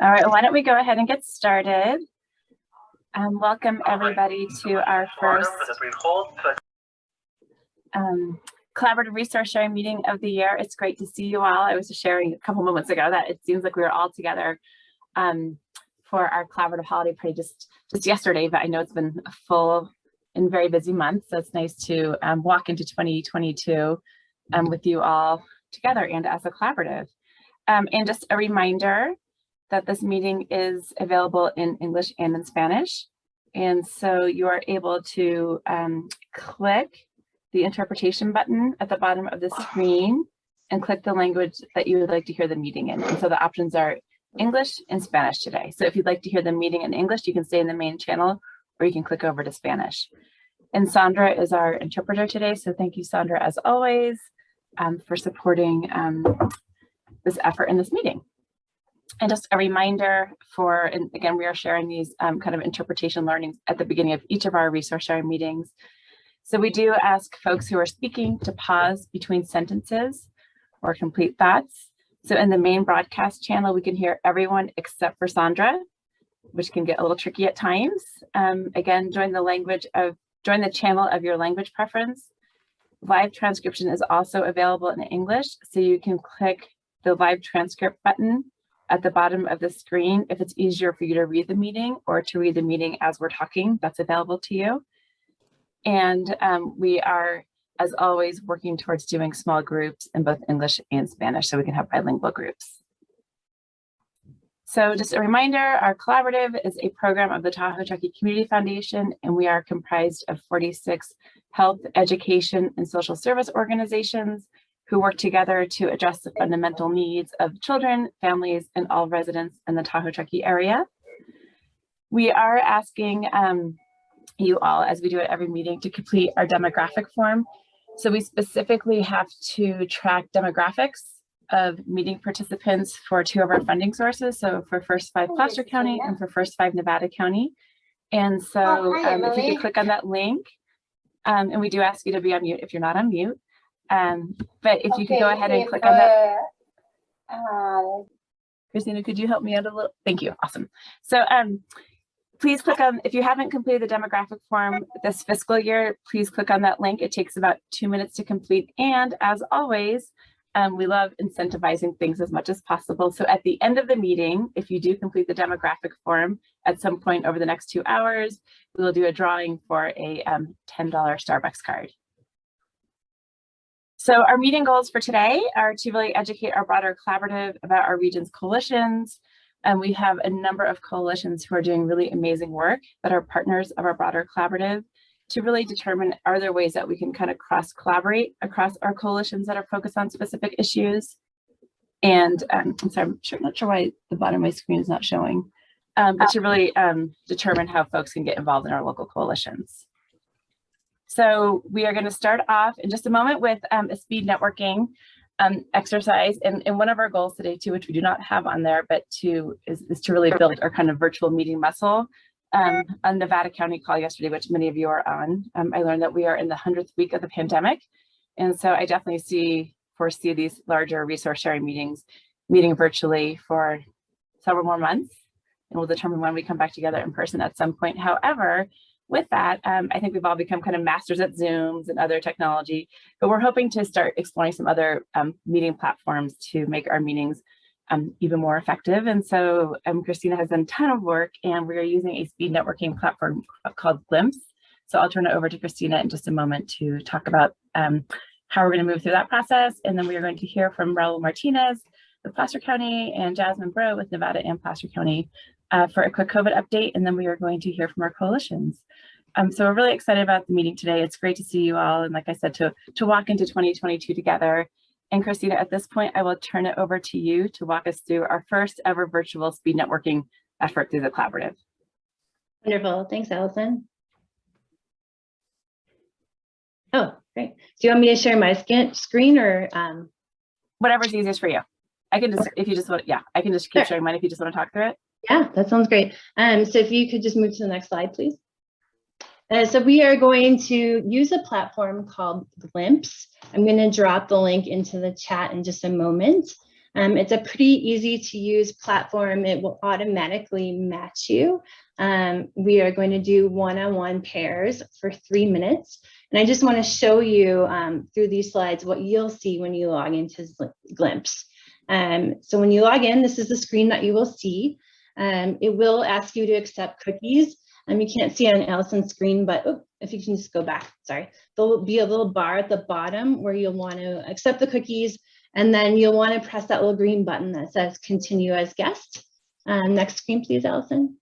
All right, why don't we go ahead and get started? Welcome everybody to our first collaborative resource sharing meeting of the year. It's great to see you all. I was just sharing a couple moments ago that it seems like we were all together for our collaborative holiday party just yesterday, but I know it's been a full and very busy month. So it's nice to walk into 2022 with you all together and as a collaborative. And just a reminder that this meeting is available in English and in Spanish. And so you are able to click the interpretation button at the bottom of the screen and click the language that you would like to hear the meeting in. And so the options are English and Spanish today. So if you'd like to hear the meeting in English, you can stay in the main channel or you can click over to Spanish. And Sandra is our interpreter today. So thank you, Sandra, as always, for supporting this effort in this meeting. And just a reminder and again, we are sharing these kind of interpretation learnings at the beginning of each of our resource sharing meetings. So we do ask folks who are speaking to pause between sentences or complete thoughts. So in the main broadcast channel, we can hear everyone except for Sandra, which can get a little tricky at times. Again, join the channel of your language preference. Live transcription is also available in English, so you can click the live transcript button at the bottom of the screen if it's easier for you to read the meeting or to read the meeting as we're talking. That's available to you. And we are, as always, working towards doing small groups in both English and Spanish so we can have bilingual groups. So just a reminder, our collaborative is a program of the Tahoe Truckee Community Foundation, and we are comprised of 46 health, education, and social service organizations who work together to address the fundamental needs of children, families, and all residents in the Tahoe Truckee area. We are asking you all, as we do at every meeting, to complete our demographic form. So we specifically have to track demographics of meeting participants for 2 of our funding sources. So for First 5 Placer County and for First 5 Nevada County. And so if you could click on that link, and we do ask you to be on mute if you're not on mute. But if you could go ahead and click on that. Christina, could you help me out a little? Thank you. Awesome. So please click on, if you haven't completed the demographic form this fiscal year, please click on that link. It takes about 2 minutes to complete. And as always, we love incentivizing things as much as possible. So at the end of the meeting, if you do complete the demographic form at some point over the next 2 hours, we will do a drawing for a $10 Starbucks card. So our meeting goals for today are to really educate our broader collaborative about our region's coalitions. And we have a number of coalitions who are doing really amazing work that are partners of our broader collaborative to really determine, are there ways that we can kind of cross-collaborate across our coalitions that are focused on specific issues. And I'm sorry, I'm not sure why the bottom of my screen is not showing, but to really determine how folks can get involved in our local coalitions. So we are going to start off in just a moment with a speed networking exercise. And one of our goals today too, which we do not have on there, but is to really build our kind of virtual meeting muscle. On Nevada County call yesterday, which many of you are on, I learned that we are in the 100th week of the pandemic. And so I definitely foresee these larger resource sharing meetings meeting virtually for several more months. And we'll determine when we come back together in person at some point. However, with that, I think we've all become kind of masters at Zooms and other technology, but we're hoping to start exploring some other meeting platforms to make our meetings even more effective. And so Christina has done a ton of work, and we are using a speed networking platform called Glimpse. So I'll turn it over to Christina in just a moment to talk about how we're going to move through that process. And then we are going to hear from Raul Martinez with Placer County and Jasmine Bro with Nevada and Placer County for a quick COVID update. And then we are going to hear from our coalitions. So we're really excited about the meeting today. It's great to see you all. And like I said, to walk into 2022 together. And Christina, at this point, I will turn it over to you to walk us through our first ever virtual speed networking effort through the collaborative. Wonderful. Thanks, Allison. Oh, great. Do you want me to share my screen or? Whatever's easiest for you. I can just, if you just want, yeah, I can just keep sharing mine if you just want to talk through it. Yeah, that sounds great. So if you could just move to the next slide, please. So we are going to use a platform called Glimpse. I'm going to drop the link into the chat in just a moment. It's a pretty easy to use platform. It will automatically match you. We are going to do one-on-one pairs for 3 minutes. And I just want to show you through these slides what you'll see when you log into Glimpse. So when you log in, this is the screen that you will see. It will ask you to accept cookies. You can't see on Allison's screen, but if you can just go back, sorry. There'll be a little bar at the bottom where you'll want to accept the cookies, and then you'll want to press that little green button that says continue as guest. Next screen, please, Allison.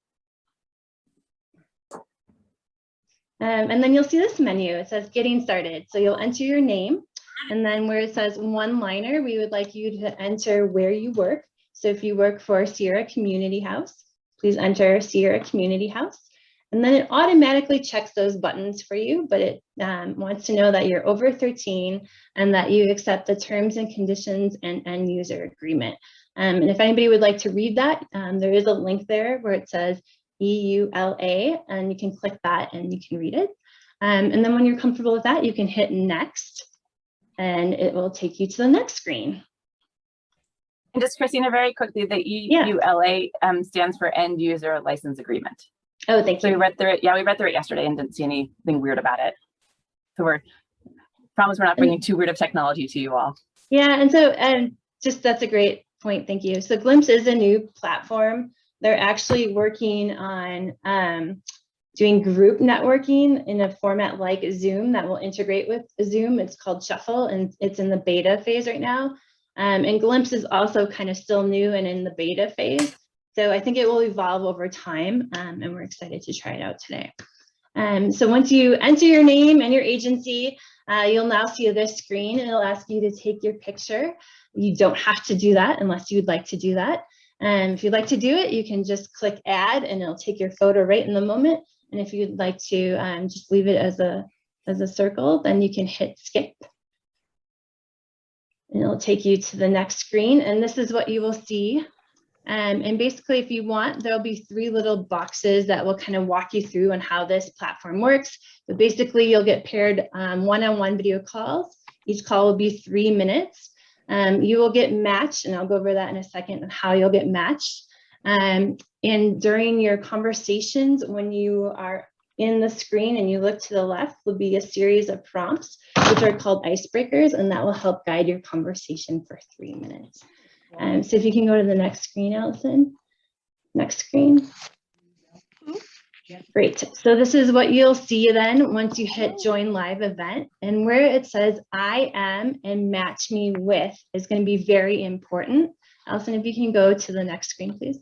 And then you'll see this menu. It says getting started. So you'll enter your name, and then where it says one-liner, we would like you to enter where you work. So if you work for Sierra Community House, please enter Sierra Community House. And then it automatically checks those buttons for you, but it wants to know that you're over 13 and that you accept the terms and conditions and end user agreement. And if anybody would like to read that, there is a link there where it says EULA, and you can click that and you can read it. And then when you're comfortable with that, you can hit next, and it will take you to the next screen. And just Christina, very quickly, the EULA stands for End User License Agreement. Oh, thank you. So we read through it. Yeah, we read through it yesterday and didn't see anything weird about it. So promise we're not bringing too weird of technology to you all. Yeah, and just that's a great point. Thank you. So Glimpse is a new platform. They're actually working on doing group networking in a format like Zoom that will integrate with Zoom. It's called Shuffle, and it's in the beta phase right now. And Glimpse is also kind of still new and in the beta phase. So I think it will evolve over time, and we're excited to try it out today. So once you enter your name and your agency, you'll now see this screen, and it'll ask you to take your picture. You don't have to do that unless you'd like to do that. And if you'd like to do it, you can just click add, and it'll take your photo right in the moment. And if you'd like to just leave it as a circle, then you can hit skip. And it'll take you to the next screen, and this is what you will see. And basically, if you want, there'll be 3 little boxes that will kind of walk you through on how this platform works. But basically, you'll get paired one-on-one video calls. Each call will be 3 minutes. You will get matched, and I'll go over that in a second on how you'll get matched. And during your conversations, when you are in the screen and you look to the left, will be a series of prompts, which are called icebreakers, and that will help guide your conversation for 3 minutes. So if you can go to the next screen, Allison. Next screen. Great. So this is what you'll see then once you hit join live event, and where it says I am and match me with is going to be very important. Allison, if you can go to the next screen, please.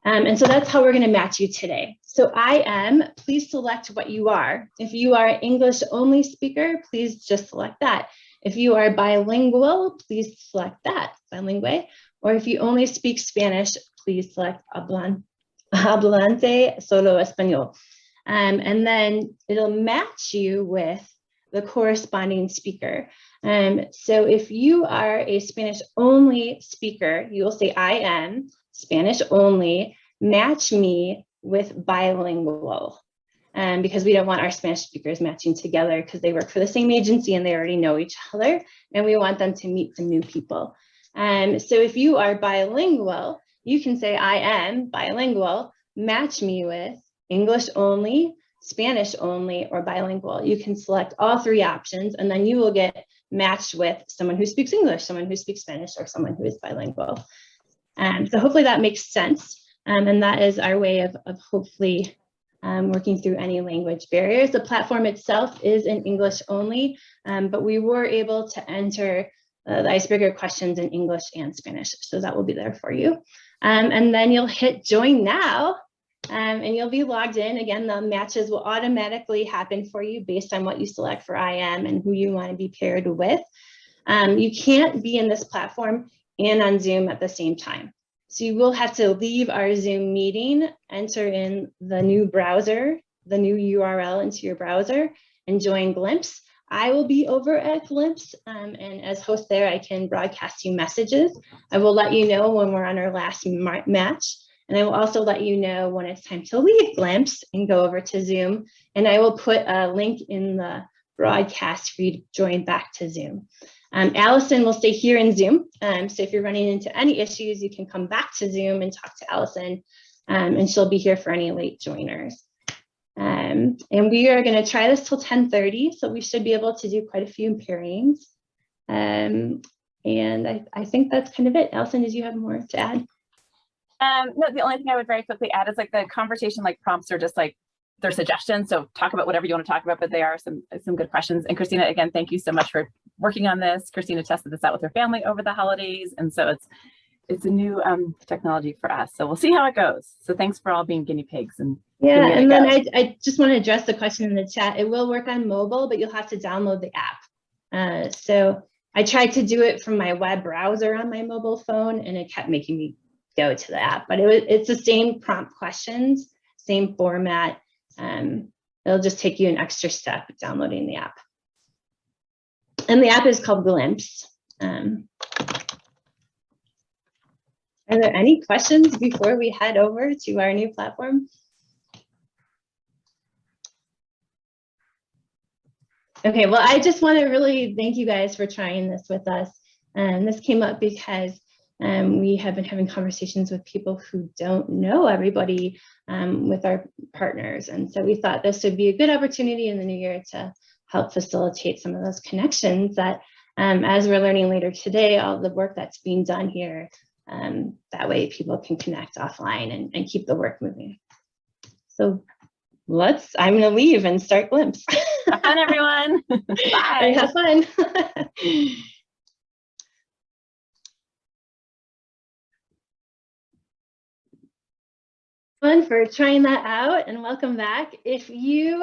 And so that's how we're going to match you today. So I am, please select what you are. If you are an English only speaker, please just select that. If you are bilingual, please select that, bilingue. Or if you only speak Spanish, please select hablante solo español. And then it'll match you with the corresponding speaker. So if you are a Spanish only speaker, you will say I am Spanish only, match me with bilingual. Because we don't want our Spanish speakers matching together because they work for the same agency and they already know each other, and we want them to meet some new people. So if you are bilingual, you can say I am bilingual, match me with English only, Spanish only, or bilingual. You can select all 3 options, and then you will get matched with someone who speaks English, someone who speaks Spanish, or someone who is bilingual. So hopefully that makes sense. And that is our way of hopefully working through any language barriers. The platform itself is in English only, but we were able to enter the icebreaker questions in English and Spanish. So that will be there for you. And then you'll hit join now, and you'll be logged in. Again, the matches will automatically happen for you based on what you select for IM and who you want to be paired with. You can't be in this platform and on Zoom at the same time. So you will have to leave our Zoom meeting, enter in the new browser, the new URL into your browser, and join Glimpse. I will be over at Glimpse, and as host there, I can broadcast you messages. I will let you know when we're on our last match, and I will also let you know when it's time to leave Glimpse and go over to Zoom, and I will put a link in the broadcast for you to join back to Zoom. Allison will stay here in Zoom. So if you're running into any issues, you can come back to Zoom and talk to Allison, and she'll be here for any late joiners. And we are going to try this till 10:30, so we should be able to do quite a few pairings. And I think that's kind of it. Allison, did you have more to add? No, the only thing I would very quickly add is like the conversation like prompts are just like their suggestions. So talk about whatever you want to talk about, but they are some good questions. And Christina, again, thank you so much for working on this. Christina tested this out with her family over the holidays. And so it's a new technology for us. So we'll see how it goes. So thanks for all being guinea pigs. And yeah, and then I just want to address the question in the chat. It will work on mobile, but you'll have to download the app. So I tried to do it from my web browser on my mobile phone, and it kept making me go to the app. But it's the same prompt questions, same format. It'll just take you an extra step downloading the app. And the app is called Glimpse. Are there any questions before we head over to our new platform? Okay, well, I just want to really thank you guys for trying this with us. This came up because we have been having conversations with people who don't know everybody with our partners. And so we thought this would be a good opportunity in the new year to help facilitate some of those connections that as we're learning later today, all the work that's being done here, that way people can connect offline and keep the work moving. So I'm going to leave and start Glimpse. Have fun, everyone. Bye. Have fun. Fun for trying that out, and welcome back. If you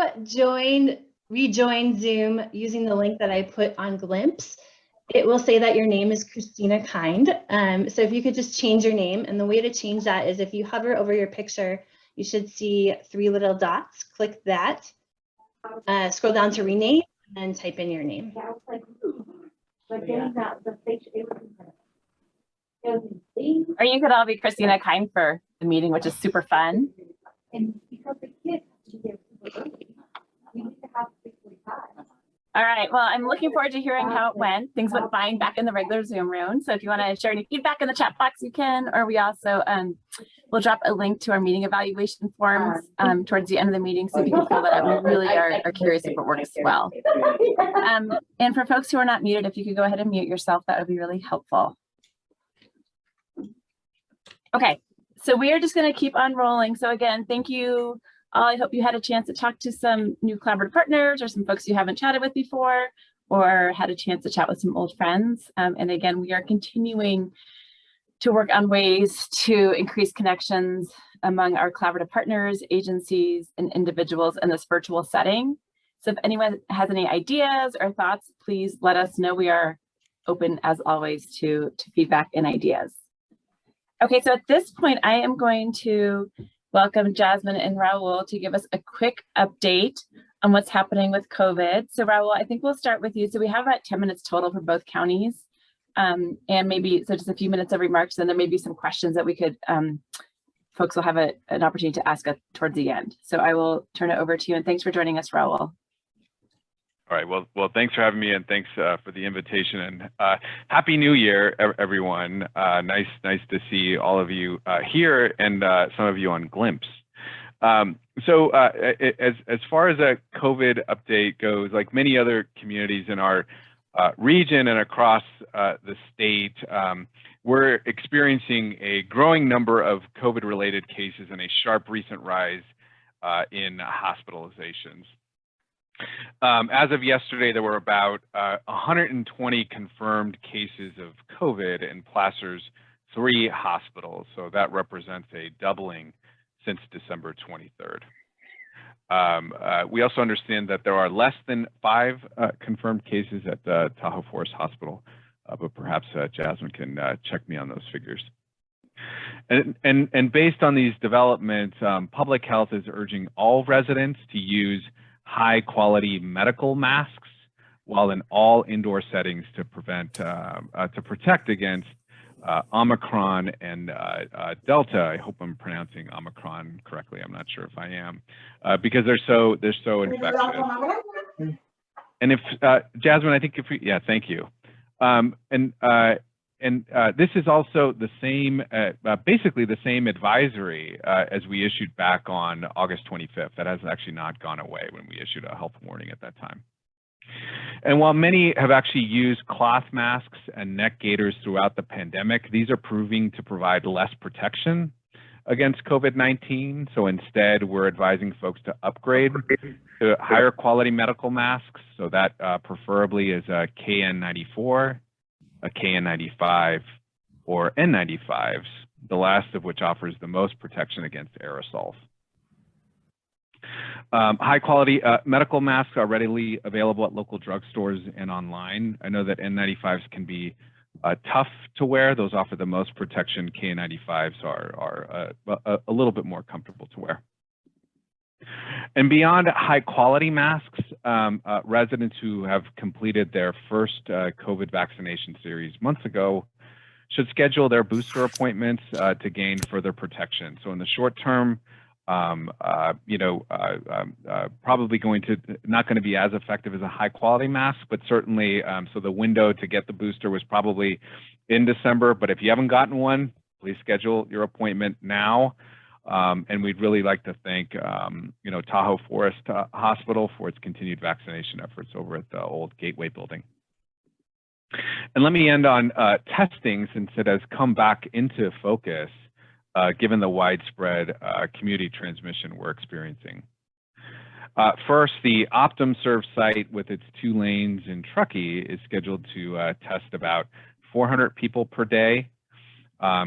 rejoined Zoom using the link that I put on Glimpse, it will say that your name is Christina Kind. So if you could just change your name, and the way to change that is if you hover over your picture, you should see 3 little dots. Click that, scroll down to rename, and type in your name. Or you could all be Christina Kind for the meeting, which is super fun. All right, well, I'm looking forward to hearing how it went. Things went fine back in the regular Zoom room. So if you want to share any feedback in the chat box, you can, or we also will drop a link to our meeting evaluation forms towards the end of the meeting so people can fill that out. We really are curious if it works well. And for folks who are not muted, if you could go ahead and mute yourself, that would be really helpful. Okay, so we are just going to keep on rolling. So again, thank you all. I hope you had a chance to talk to some new collaborative partners or some folks you haven't chatted with before, or had a chance to chat with some old friends. And again, we are continuing to work on ways to increase connections among our collaborative partners, agencies, and individuals in this virtual setting. So if anyone has any ideas or thoughts, please let us know. We are open, as always, to feedback and ideas. Okay, so at this point, I am going to welcome Jasmine and Raul to give us a quick update on what's happening with COVID. So Raul, I think we'll start with you. So we have about 10 minutes total for both counties. And maybe, so just a few minutes of remarks, and there may be some questions that we could, folks will have an opportunity to ask us towards the end. So I will turn it over to you, and thanks for joining us, Raul. All right. Well, thanks for having me, and thanks for the invitation. And Happy New Year, everyone. Nice to see all of you here, and some of you on Glimpse. So as far as a COVID update goes, like many other communities in our region and across the state, we're experiencing a growing number of COVID-related cases and a sharp recent rise in hospitalizations. As of yesterday, there were about 120 confirmed cases of COVID in Placer's 3 hospitals. So that represents a doubling since December 23rd. We also understand that there are less than 5 confirmed cases at the Tahoe Forest Hospital, but perhaps Jasmine can check me on those figures. And based on these developments, public health is urging all residents to use high-quality medical masks while in all indoor settings to protect against Omicron and Delta. I hope I'm pronouncing Omicron correctly. I'm not sure if I am, because they're so infectious. And if Jasmine, I think if we, yeah, thank you. This is also the same, basically the same advisory as we issued back on August 25th. That has actually not gone away when we issued a health warning at that time. And while many have actually used cloth masks and neck gaiters throughout the pandemic, these are proving to provide less protection against COVID-19. So instead, we're advising folks to upgrade to higher quality medical masks. So that preferably is a KN94, a KN95, or N95s, the last of which offers the most protection against aerosols. High quality medical masks are readily available at local drugstores and online. I know that N95s can be tough to wear. Those offer the most protection. KN95s are a little bit more comfortable to wear. And beyond high quality masks, residents who have completed their first COVID vaccination series months ago should schedule their booster appointments to gain further protection. So in the short term, probably not going to be as effective as a high quality mask, but certainly, so the window to get the booster was probably in December, but if you haven't gotten one, please schedule your appointment now. And we'd really like to thank, Tahoe Forest Hospital for its continued vaccination efforts over at the old Gateway building. And let me end on testing, since it has come back into focus, given the widespread community transmission we're experiencing. First, the OptumServe site with its 2 lanes in Truckee is scheduled to test about 400 people per day.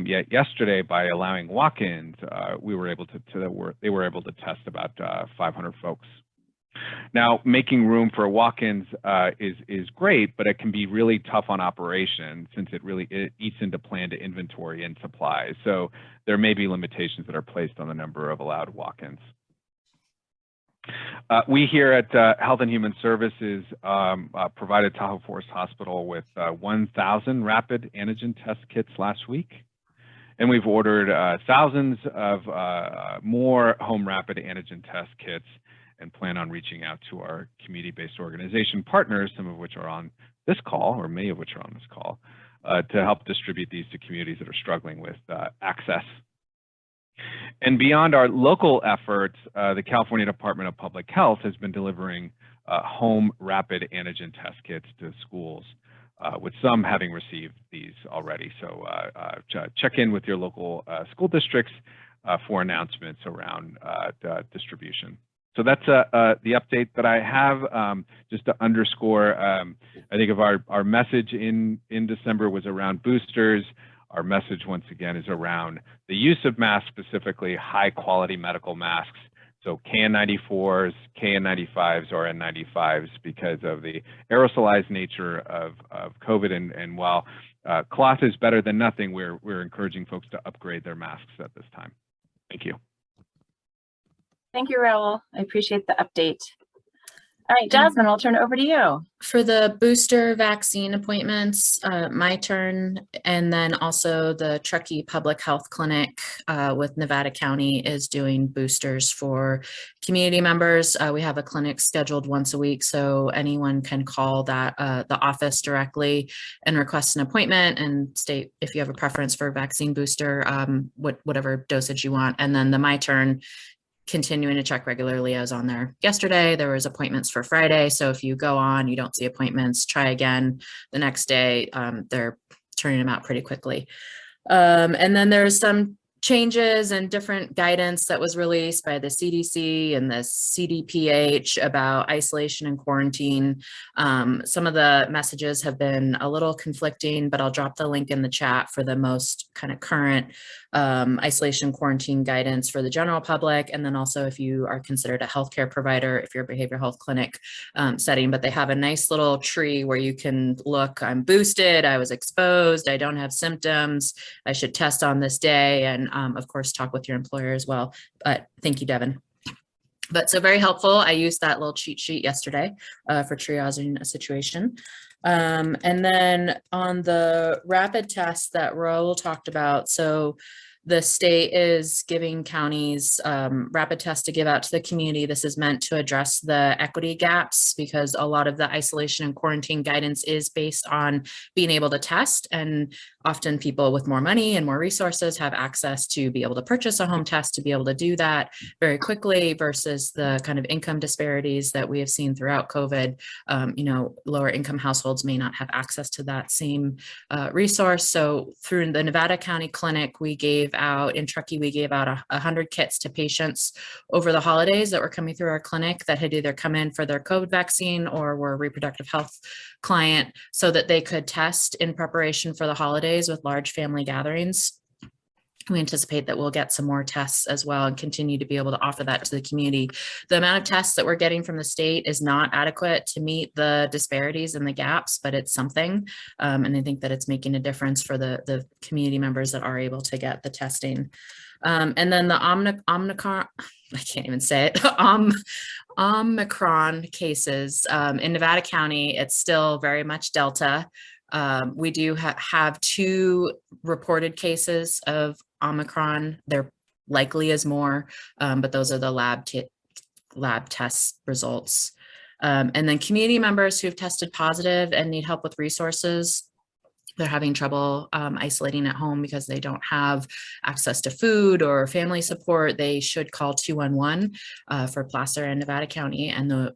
Yet yesterday, by allowing walk-ins, they were able to test about 500 folks. Now, making room for walk-ins is great, but it can be really tough on operation since it eats into planned inventory and supplies. So there may be limitations that are placed on the number of allowed walk-ins. We here at Health and Human Services provided Tahoe Forest Hospital with 1,000 rapid antigen test kits last week. And we've ordered thousands of more home rapid antigen test kits and plan on reaching out to our community-based organization partners, some of which are on this call, or many of which are on this call, to help distribute these to communities that are struggling with access. And beyond our local efforts, the California Department of Public Health has been delivering home rapid antigen test kits to schools, with some having received these already. So check in with your local school districts for announcements around distribution. So that's the update that I have. Just to underscore, I think of our message in December was around boosters. Our message, once again, is around the use of masks, specifically high quality medical masks. So KN94s, KN95s, or N95s, because of the aerosolized nature of COVID. And while cloth is better than nothing, we're encouraging folks to upgrade their masks at this time. Thank you. Thank you, Raul. I appreciate the update. All right, Jasmine, I'll turn it over to you. For the booster vaccine appointments, my turn, and then also the Truckee Public Health Clinic with Nevada County is doing boosters for community members. We have a clinic scheduled once a week, so anyone can call that the office directly and request an appointment and state if you have a preference for a vaccine booster, whatever dosage you want. And then the My Turn, continuing to check regularly. I was on there yesterday. There was appointments for Friday. So if you go on, you don't see appointments, try again the next day. They're turning them out pretty quickly. And then there's some changes and different guidance that was released by the CDC and the CDPH about isolation and quarantine. Some of the messages have been a little conflicting, but I'll drop the link in the chat for the most kind of current isolation quarantine guidance for the general public. And then also if you are considered a healthcare provider, if you're a behavioral health clinic setting, but they have a nice little tree where you can look, I'm boosted, I was exposed, I don't have symptoms, I should test on this day, and of course, talk with your employer as well. But thank you, Devin. But so very helpful. I used that little cheat sheet yesterday for triaging a situation. And then on the rapid test that Raul talked about, so the state is giving counties rapid tests to give out to the community. This is meant to address the equity gaps because a lot of the isolation and quarantine guidance is based on being able to test, and often people with more money and more resources have access to be able to purchase a home test to be able to do that very quickly versus the kind of income disparities that we have seen throughout COVID. You know, lower income households may not have access to that same resource. So through the Nevada County Clinic, we gave out, in Truckee, we gave out 100 kits to patients over the holidays that were coming through our clinic that had either come in for their COVID vaccine or were a reproductive health client, so that they could test in preparation for the holidays with large family gatherings. We anticipate that we'll get some more tests as well and continue to be able to offer that to the community. The amount of tests that we're getting from the state is not adequate to meet the disparities and the gaps, but it's something. And I think that it's making a difference for the community members that are able to get the testing. And then the Omicron, I can't even say it, Omicron cases in Nevada County, it's still very much Delta. We do have 2 reported cases of Omicron. There likely is more, but those are the lab test results. And then community members who've tested positive and need help with resources, they're having trouble isolating at home because they don't have access to food or family support, they should call 211 for Placer and Nevada County, and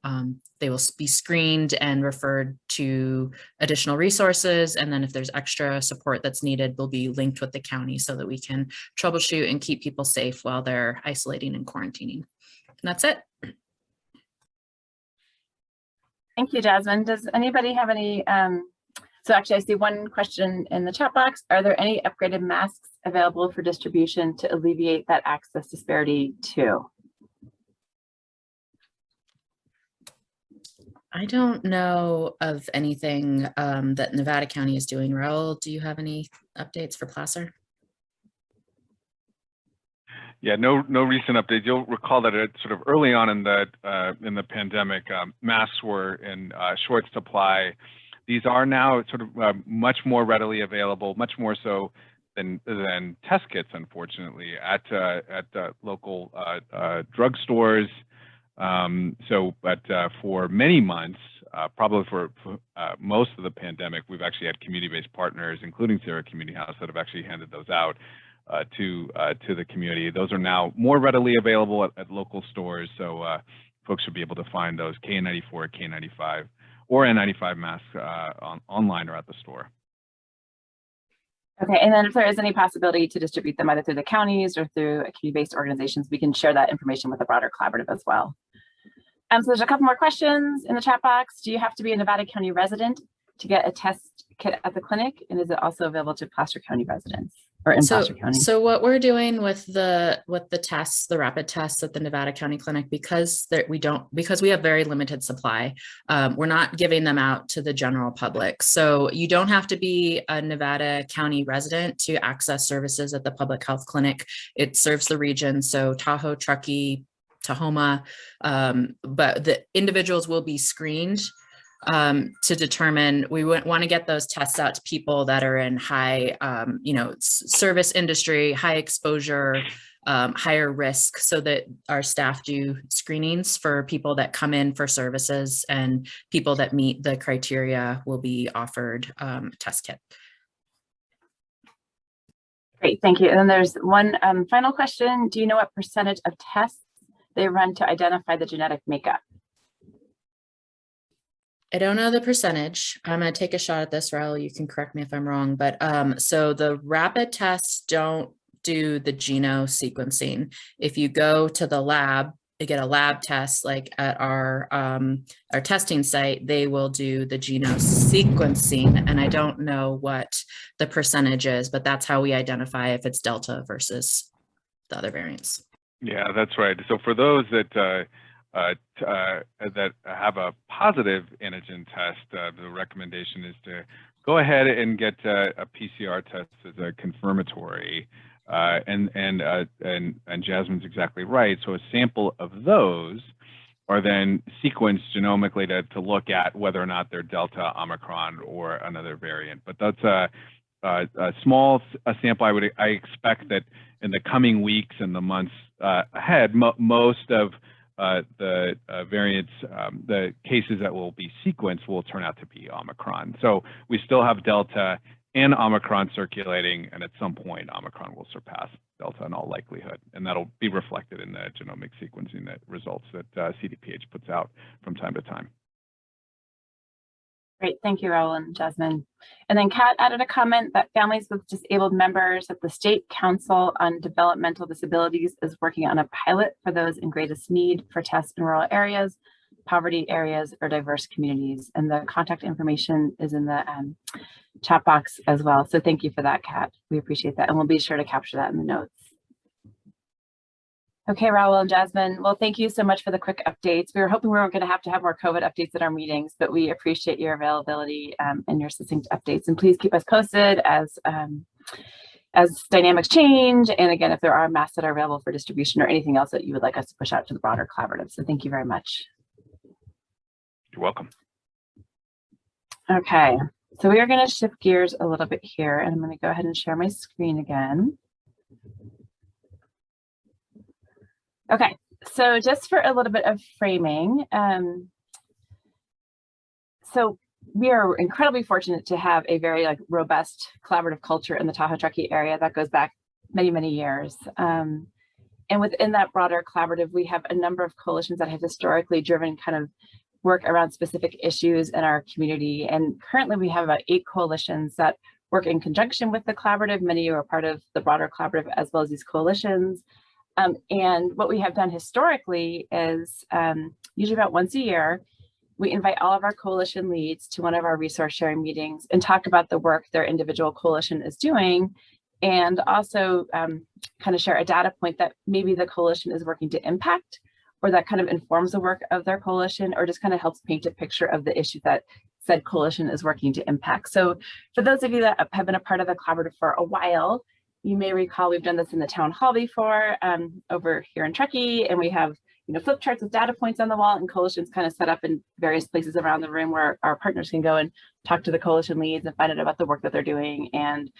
they will be screened and referred to additional resources. And then if there's extra support that's needed, we'll be linked with the county so that we can troubleshoot and keep people safe while they're isolating and quarantining. And that's it. Thank you, Jasmine. Does anybody have any so actually, I see one question in the chat box. Are there any upgraded masks available for distribution to alleviate that access disparity too? I don't know of anything that Nevada County is doing. Raul, do you have any updates for Placer? Yeah, no recent updates. You'll recall that it's sort of early on in the pandemic, masks were in short supply. These are now sort of much more readily available, much more so than test kits, unfortunately, at local drugstores. But for many months, probably for most of the pandemic, we've actually had community-based partners, including Sarah Community House, that have actually handed those out to the community. Those are now more readily available at local stores, so folks should be able to find those K94, K95, or N95 masks online or at the store. Okay, and then if there is any possibility to distribute them either through the counties or through community-based organizations, we can share that information with the broader collaborative as well. So there's a couple more questions in the chat box. Do you have to be a Nevada County resident to get a test kit at the clinic? And is it also available to Placer County residents or in Placer County? So what we're doing with the tests, the rapid tests at the Nevada County Clinic, because we have very limited supply, we're not giving them out to the general public. So you don't have to be a Nevada County resident to access services at the public health clinic. It serves the region, so Tahoe, Truckee, Tahoe, but the individuals will be screened to determine. We want to get those tests out to people that are in high, service industry, high exposure, higher risk, so that our staff do screenings for people that come in for services, and people that meet the criteria will be offered a test kit. Great, thank you. And then there's one final question. Do you know what percentage of tests they run to identify the genetic makeup? I don't know the percentage. I'm going to take a shot at this, Raul. You can correct me if I'm wrong, but so the rapid tests don't do the genome sequencing. If you go to the lab, you get a lab test, like at our testing site, they will do the genome sequencing, and I don't know what the percentage is, but that's how we identify if it's Delta versus the other variants. Yeah, that's right. So for those that that have a positive antigen test, the recommendation is to go ahead and get a PCR test as a confirmatory. And Jasmine's exactly right. So a sample of those are then sequenced genomically to look at whether or not they're Delta, Omicron, or another variant. But that's a small sample. I expect that in the coming weeks and the months ahead, most of the variants, the cases that will be sequenced will turn out to be Omicron. So we still have Delta and Omicron circulating, and at some point, Omicron will surpass Delta in all likelihood, and that'll be reflected in the genomic sequencing results that CDPH puts out from time to time. Great, thank you, Raul and Jasmine. And then Kat added a comment that families with disabled members at the State Council on Developmental Disabilities is working on a pilot for those in greatest need for tests in rural areas, poverty areas, or diverse communities. And the contact information is in the chat box as well. So thank you for that, Kat. We appreciate that. And we'll be sure to capture that in the notes. Okay, Raul and Jasmine, well, thank you so much for the quick updates. We were hoping we weren't going to have more COVID updates at our meetings, but we appreciate your availability and your succinct updates. And please keep us posted as dynamics change. And again, if there are masks that are available for distribution or anything else that you would like us to push out to the broader collaborative. So thank you very much. You're welcome. Okay, so we are going to shift gears a little bit here, and I'm going to go ahead and share my screen again. Okay, so just for a little bit of framing, so we are incredibly fortunate to have a very robust collaborative culture in the Tahoe Truckee area that goes back many, many years. And within that broader collaborative, we have a number of coalitions that have historically driven kind of work around specific issues in our community. And currently we have about 8 coalitions that work in conjunction with the collaborative. Many of you are part of the broader collaborative as well as these coalitions. And what we have done historically is usually about once a year, we invite all of our coalition leads to one of our resource sharing meetings and talk about the work their individual coalition is doing, and also kind of share a data point that maybe the coalition is working to impact, or that kind of informs the work of their coalition, or just kind of helps paint a picture of the issue that said coalition is working to impact. So for those of you that have been a part of the collaborative for a while, you may recall we've done this in the town hall before over here in Truckee, and we have flip charts with data points on the wall, and coalitions kind of set up in various places around the room where our partners can go and talk to the coalition leads and find out about the work that they're doing, and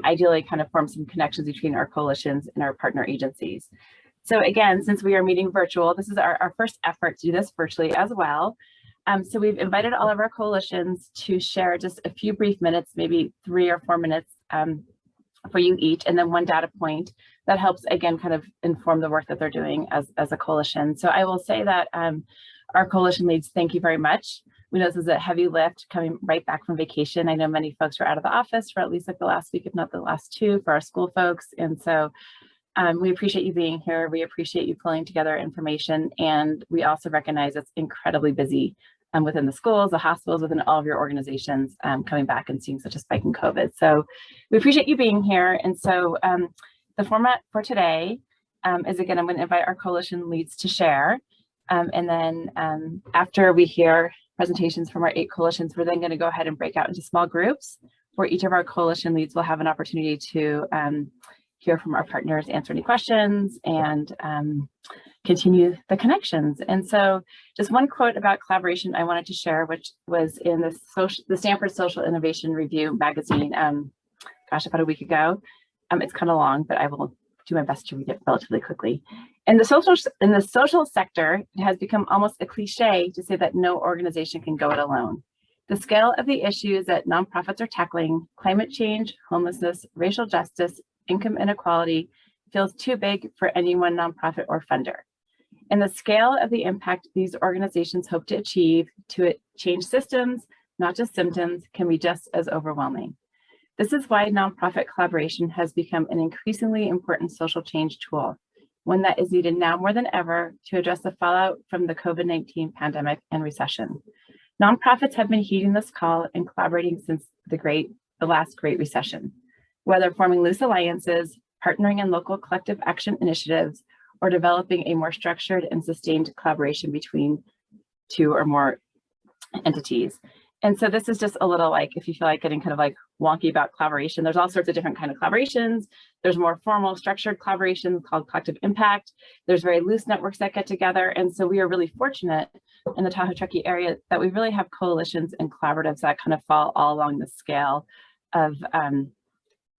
ideally kind of form some connections between our coalitions and our partner agencies. So again, since we are meeting virtual, this is our first effort to do this virtually as well. So we've invited all of our coalitions to share just a few brief minutes, maybe 3 or 4 minutes for you each, and then one data point that helps, again, kind of inform the work that they're doing as a coalition. So I will say that our coalition leads, thank you very much. We know this is a heavy lift coming right back from vacation. I know many folks are out of the office for at least the last week, if not the last 2, for our school folks. And so we appreciate you being here. We appreciate you pulling together information. And we also recognize it's incredibly busy within the schools, the hospitals, within all of your organizations coming back and seeing such a spike in COVID. So we appreciate you being here. And so the format for today is, again, I'm going to invite our coalition leads to share. And then after we hear presentations from our 8 coalitions, we're then going to go ahead and break out into small groups where each of our coalition leads will have an opportunity to hear from our partners, answer any questions, and continue the connections. And so just one quote about collaboration I wanted to share, which was in the Stanford Social Innovation Review magazine, gosh, about a week ago. It's kind of long, but I will do my best to read it relatively quickly. In the social sector, it has become almost a cliche to say that no organization can go it alone. The scale of the issues that nonprofits are tackling, climate change, homelessness, racial justice, income inequality, feels too big for any one nonprofit or funder. And the scale of the impact these organizations hope to achieve to change systems, not just symptoms, can be just as overwhelming. This is why nonprofit collaboration has become an increasingly important social change tool, one that is needed now more than ever to address the fallout from the COVID-19 pandemic and recession. Nonprofits have been heeding this call and collaborating since the last Great Recession, whether forming loose alliances, partnering in local collective action initiatives, or developing a more structured and sustained collaboration between 2 or more entities. And so this is just a little if you feel like getting kind of wonky about collaboration, there's all sorts of different kind of collaborations. There's more formal structured collaborations called collective impact. There's very loose networks that get together. And so we are really fortunate in the Tahoe Truckee area that we really have coalitions and collaboratives that kind of fall all along the scale of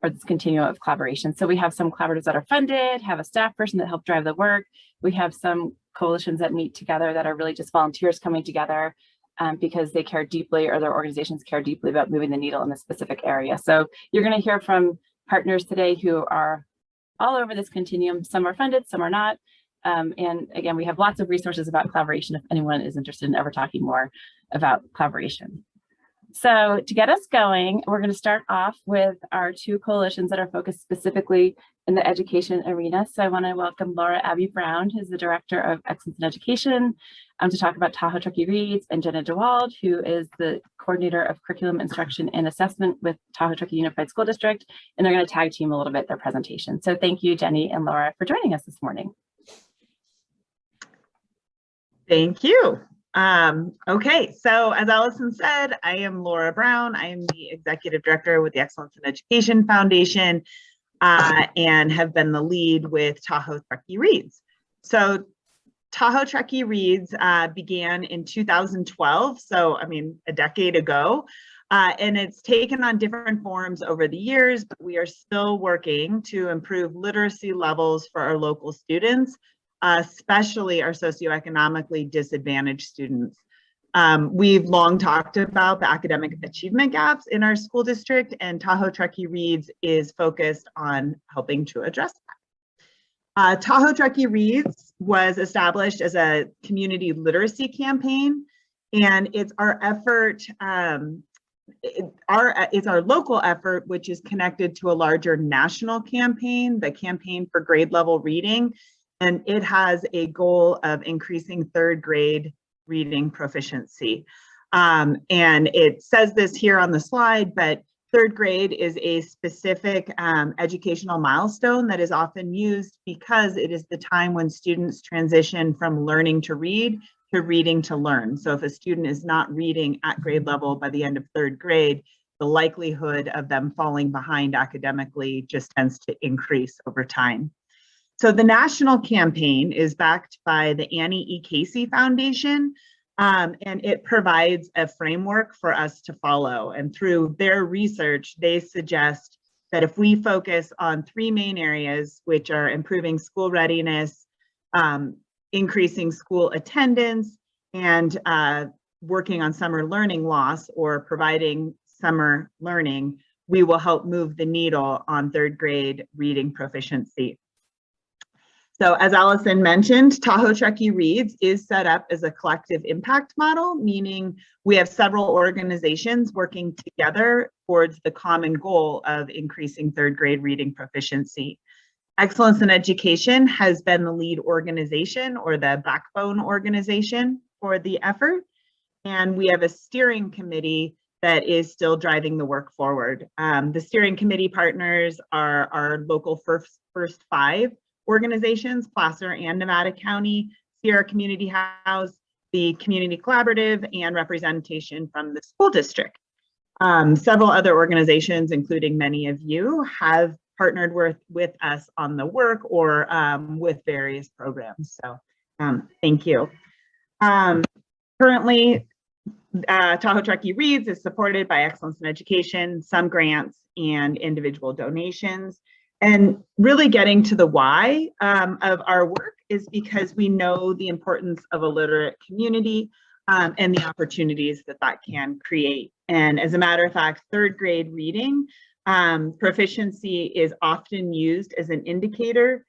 for this continuum of collaboration. So we have some collaboratives that are funded, have a staff person that helped drive the work. We have some coalitions that meet together that are really just volunteers coming together because they care deeply, or their organizations care deeply about moving the needle in a specific area. So you're going to hear from partners today who are all over this continuum. Some are funded, some are not. And again, we have lots of resources about collaboration if anyone is interested in ever talking more about collaboration. So to get us going, we're going to start off with our two coalitions that are focused specifically in the education arena. So I want to welcome Laura Abby Brown, who's the Director of Excellence in Education, to talk about Tahoe Truckee Reads, and Jenna DeWald, who is the Coordinator of Curriculum Instruction and Assessment with Tahoe Truckee Unified School District, and they're going to tag team a little bit their presentation. So thank you, Jenny and Laura, for joining us this morning. Thank you. Okay, so as Allison said, I am Laura Brown. I am the Executive Director with the Excellence in Education Foundation and have been the lead with Tahoe Truckee Reads. So Tahoe Truckee Reads began in 2012, so I mean a decade ago, and it's taken on different forms over the years, but we are still working to improve literacy levels for our local students, especially our socioeconomically disadvantaged students. We've long talked about the academic achievement gaps in our school district, and Tahoe Truckee Reads is focused on helping to address that. Tahoe Truckee Reads was established as a community literacy campaign, and it's our effort, it's our local effort, which is connected to a larger national campaign, the Campaign for Grade Level Reading. And it has a goal of increasing third grade reading proficiency. And it says this here on the slide, but third grade is a specific educational milestone that is often used because it is the time when students transition from learning to read to reading to learn. So if a student is not reading at grade level by the end of third grade, the likelihood of them falling behind academically just tends to increase over time. So the national campaign is backed by the Annie E. Casey Foundation, and it provides a framework for us to follow. And through their research, they suggest that if we focus on three main areas, which are improving school readiness, increasing school attendance, and working on summer learning loss or providing summer learning, we will help move the needle on third grade reading proficiency. So as Allison mentioned, Tahoe Truckee Reads is set up as a collective impact model, meaning we have several organizations working together towards the common goal of increasing third grade reading proficiency. Excellence in Education has been the lead organization or the backbone organization for the effort. And we have a steering committee that is still driving the work forward. The steering committee partners are our local first five organizations, Placer and Nevada County, Sierra Community House, the Community Collaborative, and representation from the school district. Several other organizations, including many of you, have partnered with us on the work or with various programs. So thank you. Currently, Tahoe Truckee Reads is supported by Excellence in Education, some grants, and individual donations. And really getting to the why of our work is because we know the importance of a literate community and the opportunities that that can create. And as a matter of fact, third grade reading proficiency is often used as an indicator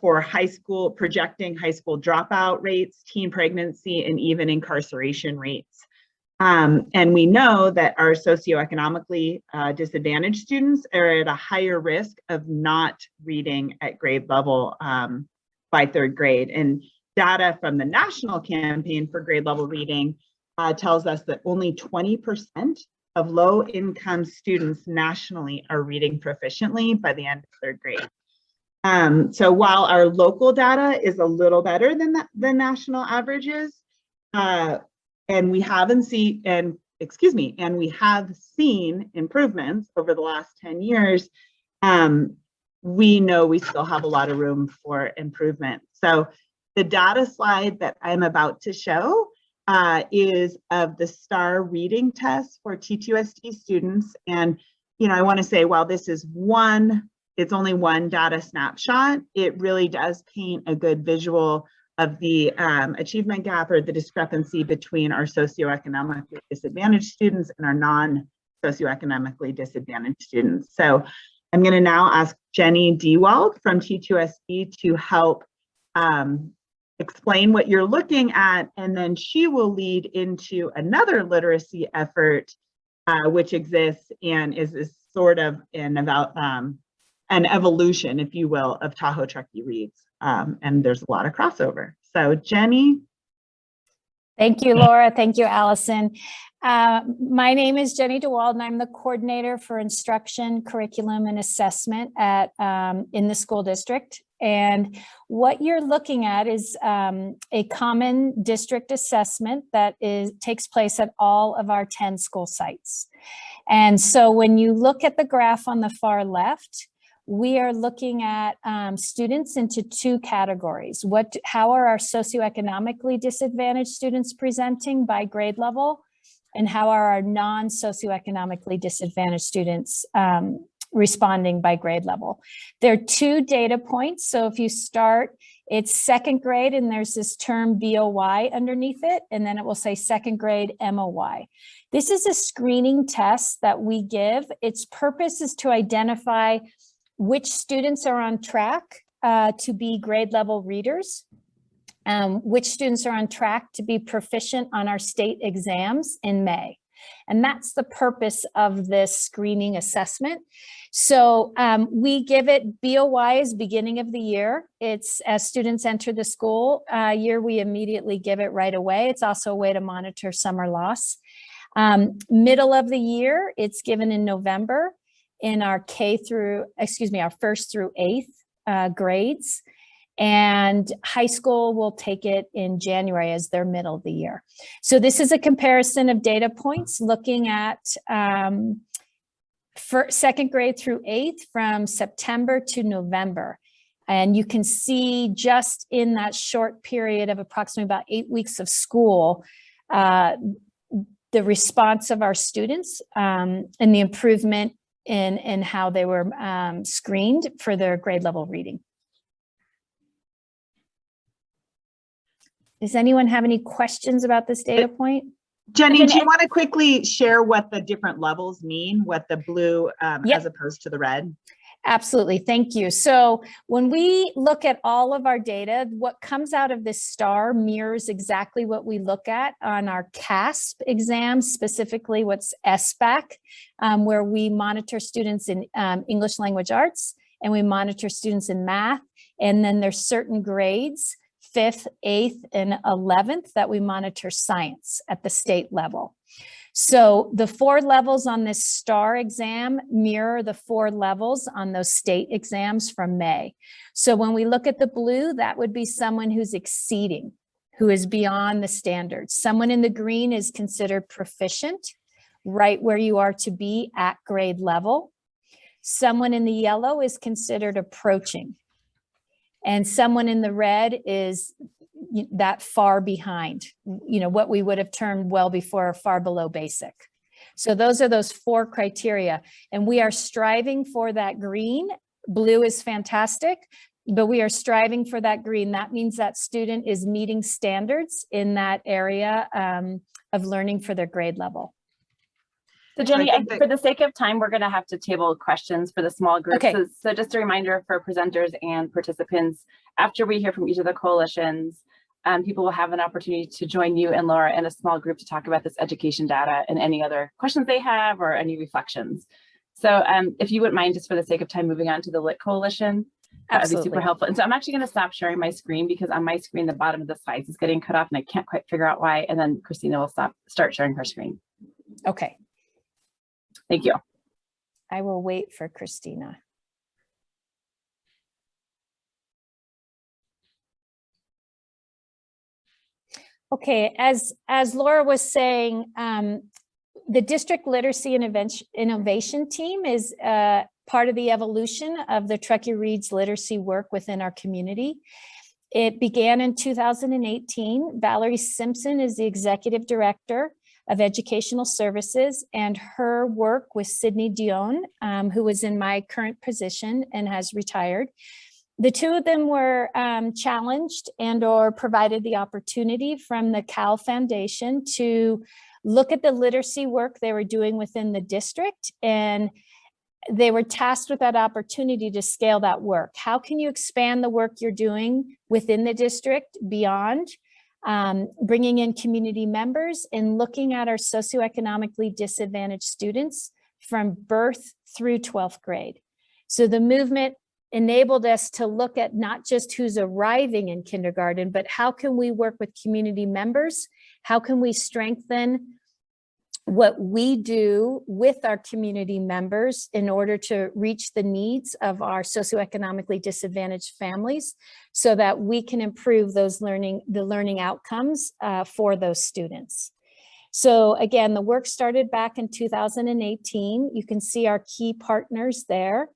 for high school, projecting high school dropout rates, teen pregnancy, and even incarceration rates. And we know that our socioeconomically disadvantaged students are at a higher risk of not reading at grade level by third grade. And data from the National Campaign for Grade Level Reading tells us that only 20% of low-income students nationally are reading proficiently by the end of third grade. So while our local data is a little better than the national averages, and we have seen improvements over the last 10 years, we know we still have a lot of room for improvement. So the data slide that I'm about to show is of the STAR reading test for T2SD students. And I want to say, while this is it's only one data snapshot, it really does paint a good visual of the achievement gap or the discrepancy between our socioeconomically disadvantaged students and our non-socioeconomically disadvantaged students. So I'm going to now ask Jenny Dewald from T2SD to help explain what you're looking at, and then she will lead into another literacy effort which exists and is sort of an evolution, if you will, of Tahoe Truckee Reads. And there's a lot of crossover. So Jenny. Thank you, Laura. Thank you, Allison. My name is Jenny DeWald, and I'm the coordinator for instruction, curriculum, and assessment at in the school district. And what you're looking at is a common district assessment that takes place at all of our 10 school sites. And so when you look at the graph on the far left, we are looking at students into two categories. How are our socioeconomically disadvantaged students presenting by grade level? And how are our non-socioeconomically disadvantaged students responding by grade level? There are two data points. So if you start, it's second grade and there's this term BOY underneath it, and then it will say second grade MOY. This is a screening test that we give. Its purpose is to identify which students are on track to be grade level readers, which students are on track to be proficient on our state exams in May. And that's the purpose of this screening assessment. So we give it BOY as beginning of the year. It's as students enter the school year, we immediately give it right away. It's also a way to monitor summer loss. Middle of the year, it's given in November in our our first through eighth grades. And high school will take it in January as their middle of the year. So this is a comparison of data points looking at for second grade through eighth from September to November. And you can see just in that short period of approximately about 8 weeks of school, the response of our students and the improvement in how they were screened for their grade level reading. Does anyone have any questions about this data point? Jenny, do you want to quickly share what the different levels mean, what the blue as opposed to the red? Absolutely, thank you. So when we look at all of our data, what comes out of this star mirrors exactly what we look at on our CASP exams, specifically what's SBAC, where we monitor students in English language arts, and we monitor students in math, and then there's certain grades, 5th, 8th, and 11th, that we monitor science at the state level. So the 4 levels on this STAR exam mirror the 4 levels on those state exams from May. So when we look at the blue, that would be someone who's exceeding, who is beyond the standards. Someone in the green is considered proficient, right where you are to be at grade level. Someone in the yellow is considered approaching. And someone in the red is that far behind, what we would have termed well before or far below basic. So those are those 4 criteria. And we are striving for that green. Blue is fantastic, but we are striving for that green. That means that student is meeting standards in that area of learning for their grade level. So Jenny, for the sake of time, we're going to have to table questions for the small groups. Okay. So just a reminder for presenters and participants, after we hear from each of the coalitions, people will have an opportunity to join you and Laura in a small group to talk about this education data and any other questions they have or any reflections. So if you wouldn't mind, just for the sake of time, moving on to the LIT coalition, that would be super helpful. And so I'm actually going to stop sharing my screen because on my screen, the bottom of the slides is getting cut off and I can't quite figure out why. And then Christina will start sharing her screen. Okay. Thank you. I will wait for Christina. Okay, as Laura was saying, the district literacy and innovation team is part of the evolution of the Truckee Reads literacy work within our community. It began in 2018. Valerie Simpson is the executive director. of Educational Services, and her work with Sydney Dion, who was in my current position and has retired. The two of them were challenged and or provided the opportunity from the Cal Foundation to look at the literacy work they were doing within the district, and they were tasked with that opportunity to scale that work. How can you expand the work you're doing within the district beyond bringing in community members and looking at our socioeconomically disadvantaged students from birth through 12th grade? So the movement enabled us to look at not just who's arriving in kindergarten, but how can we work with community members? How can we strengthen what we do with our community members in order to reach the needs of our socioeconomically disadvantaged families so that we can improve the learning outcomes for those students? So again, the work started back in 2018. You can see our key partners there.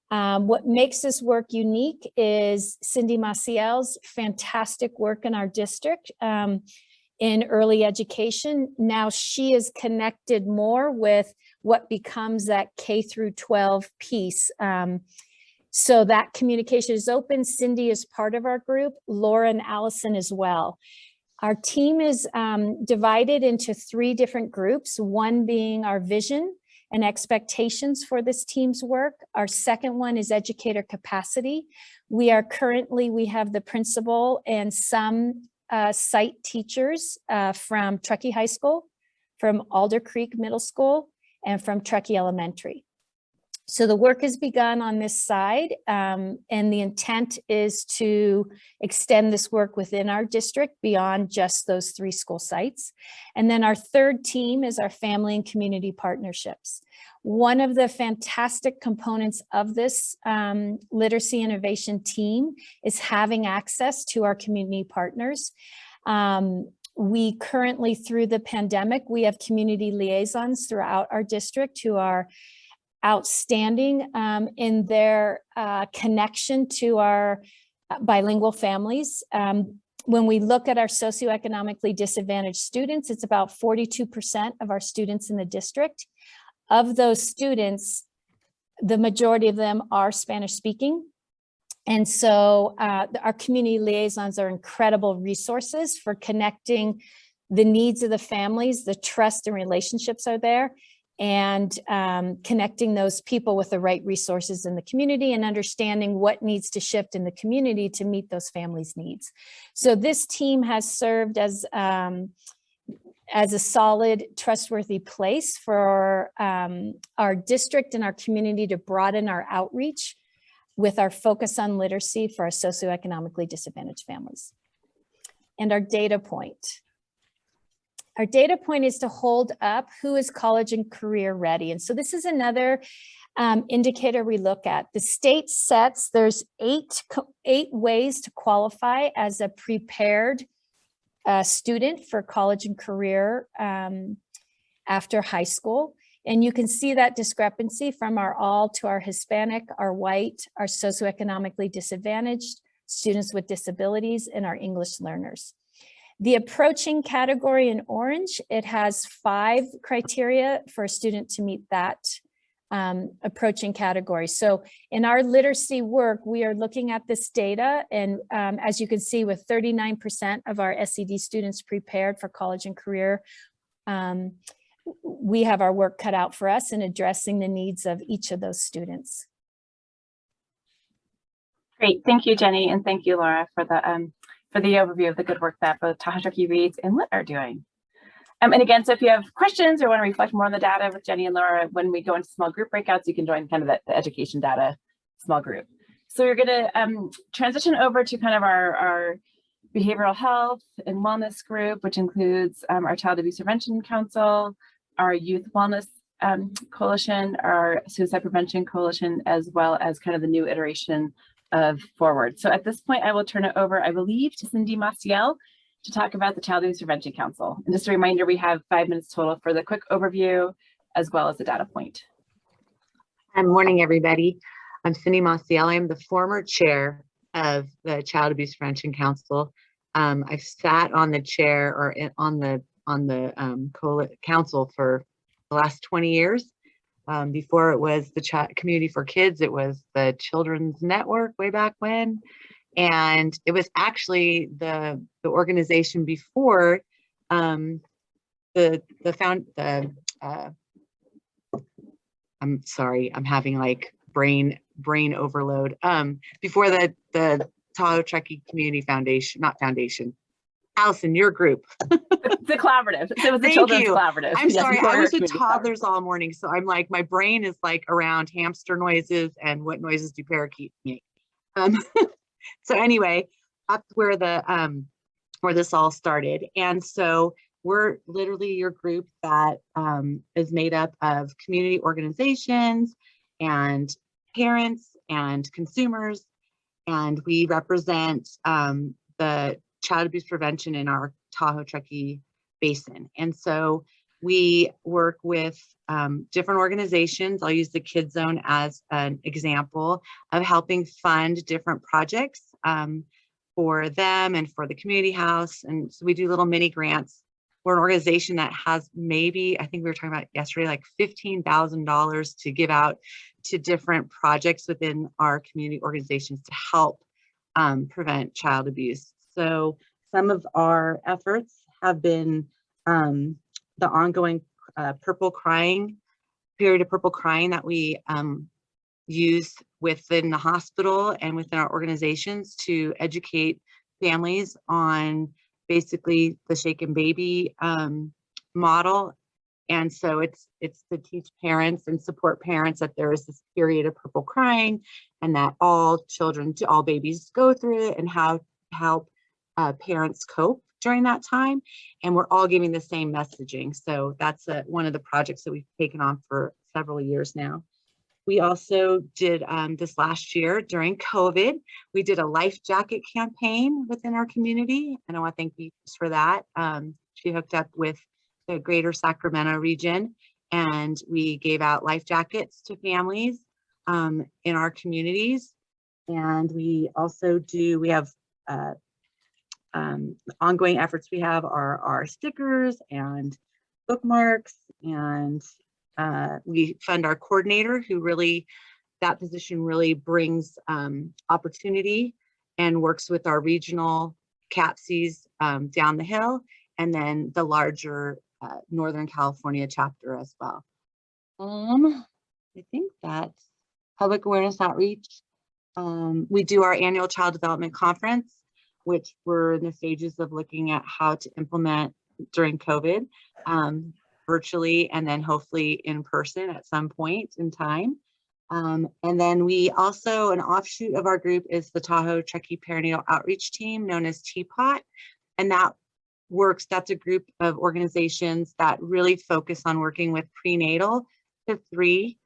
What makes this work unique is Cindy Maciel's fantastic work in our district in early education. Now she is connected more with what becomes that K through 12 piece. So that communication is open. Cindy is part of our group, Laura and Allison as well. Our team is divided into 3 different groups, one being our vision and expectations for this team's work. Our second one is educator capacity. We have the principal and some site teachers from Truckee High School, from Alder Creek Middle School, and from Truckee Elementary. So the work has begun on this side, and the intent is to extend this work within our district beyond just those 3 school sites. And then our third team is our family and community partnerships. One of the fantastic components of this literacy innovation team is having access to our community partners. We currently, through the pandemic, we have community liaisons throughout our district who are outstanding in their connection to our bilingual families. When we look at our socioeconomically disadvantaged students, it's about 42% of our students in the district. Of those students, the majority of them are Spanish speaking. And so our community liaisons are incredible resources for connecting the needs of the families. The trust and relationships are there, and connecting those people with the right resources in the community and understanding what needs to shift in the community to meet those families' needs. So this team has served as a solid, trustworthy place for our district and our community to broaden our outreach with our focus on literacy for our socioeconomically disadvantaged families. And our data point. Our data point is to hold up who is college and career ready. And so this is another indicator we look at. The state sets, there's eight ways to qualify as a prepared student for college and career after high school. And you can see that discrepancy from our all to our Hispanic, our white, our socioeconomically disadvantaged, students with disabilities, and our English learners. The approaching category in orange, it has 5 criteria for a student to meet that approaching category. So in our literacy work, we are looking at this data, and as you can see, with 39% of our SED students prepared for college and career, we have our work cut out for us in addressing the needs of each of those students. Great, thank you, Jenny, and thank you, Laura, for the overview of the good work that both Tahoe, Truckee, Reads, and Lit are doing. And again, so if you have questions or want to reflect more on the data with Jenny and Laura, when we go into small group breakouts, you can join kind of the education data small group. So we're going to transition over to kind of our behavioral health and wellness group, which includes our Child Abuse Prevention Council, our Youth Wellness Coalition, our Suicide Prevention Coalition, as well as kind of the new iteration of Forward. So at this point, I will turn it over, I believe, to Cindy Maciel to talk about the Child Abuse Prevention Council. And just a reminder, we have 5 minutes total for the quick overview, as well as the data point. Good morning, everybody. I'm Cindy Maciel. I'm the former chair of the Child Abuse Prevention Council. I've sat on the chair or on the on the council for the last 20 years. Before it was the Community for Kids, it was the Children's Network way back when. And it was actually the organization before I'm sorry, I'm having like brain overload. Before the Tahoe Truckee Community Foundation, not foundation. Allison, your group. The collaborative. So it was the Thank Children's you. Collaborative. I'm Yes, sorry, before I we were was with Community toddlers all morning, so I'm like, my brain is like around hamster noises and what noises do parakeets make. So anyway, that's where where this all started. And so we're literally your group that is made up of community organizations and parents and consumers, and we represent the child abuse prevention in our Tahoe Truckee Basin. And so we work with different organizations. I'll use the Kids Zone as an example of helping fund different projects for them and for the community house. And so we do little mini grants. We're an organization that has maybe, I think we were talking about yesterday, like $15,000 to give out to different projects within our community organizations to help prevent child abuse. So some of our efforts have been the ongoing purple crying, period of purple crying that we use within the hospital and within our organizations to educate families on basically the shaken baby model. And so it's to teach parents and support parents that there is this period of purple crying and that all children, all babies go through it, and how to help parents cope during that time. And we're all giving the same messaging. So that's one of the projects that we've taken on for several years now. We also did this last year during COVID, we did a life jacket campaign within our community. And I want to thank Beatrice for that. She hooked up with the greater Sacramento region, and we gave out life jackets to families in our communities. And we also we have ongoing efforts. We have our stickers and bookmarks, and we fund our coordinator, who really, that position really brings opportunity and works with our regional CAPCs down the hill, and then the larger Northern California chapter as well. I think that's public awareness outreach. We do our annual child development conference, which we're in the stages of looking at how to implement during COVID, virtually, and then hopefully in person at some point in time. And then we also, an offshoot of our group is the Tahoe Truckee Perinatal Outreach Team, known as TPOT. And that's a group of organizations that really focus on working with prenatal to 3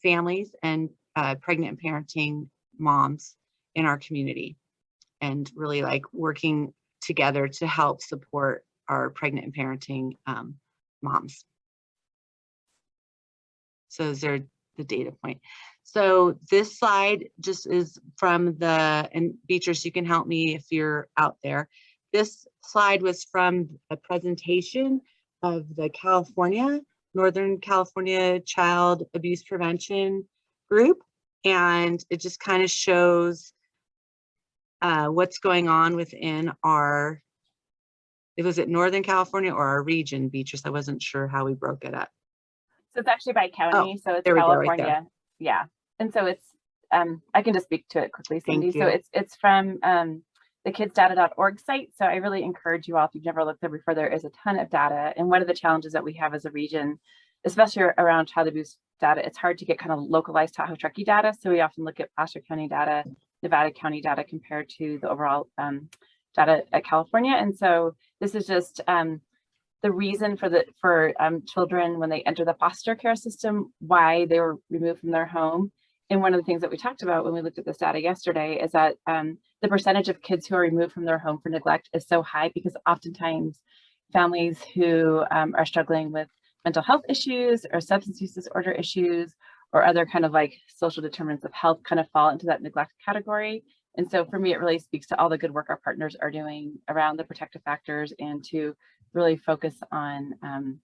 families and pregnant and parenting moms in our community, and really like working together to help support our pregnant and parenting moms. So those are the data point. So this slide just is from and Beatrice, you can help me if you're out there. This slide was from a presentation of the Northern California Child Abuse Prevention Group. And it just kind of shows what's going on within was it Northern California or our region, Beatrice? I wasn't sure how we broke it up. So it's actually by county. So it's there we go, California. right there. Yeah. And so it's, I can just speak to it quickly, Cindy. Thank you. So it's from the kidsdata.org site. So I really encourage you all, if you've never looked there before, there is a ton of data. And one of the challenges that we have as a region, especially around child abuse data, it's hard to get kind of localized Tahoe Truckee data. So we often look at Placer County data, Nevada County data compared to the overall data at California. And so this is just the reason for children when they enter the foster care system, why they were removed from their home. And one of the things that we talked about when we looked at this data yesterday is that the percentage of kids who are removed from their home for neglect is so high, because oftentimes families who are struggling with mental health issues or substance use disorder issues or other kind of like social determinants of health kind of fall into that neglect category. And so for me, it really speaks to all the good work our partners are doing around the protective factors and to really focus on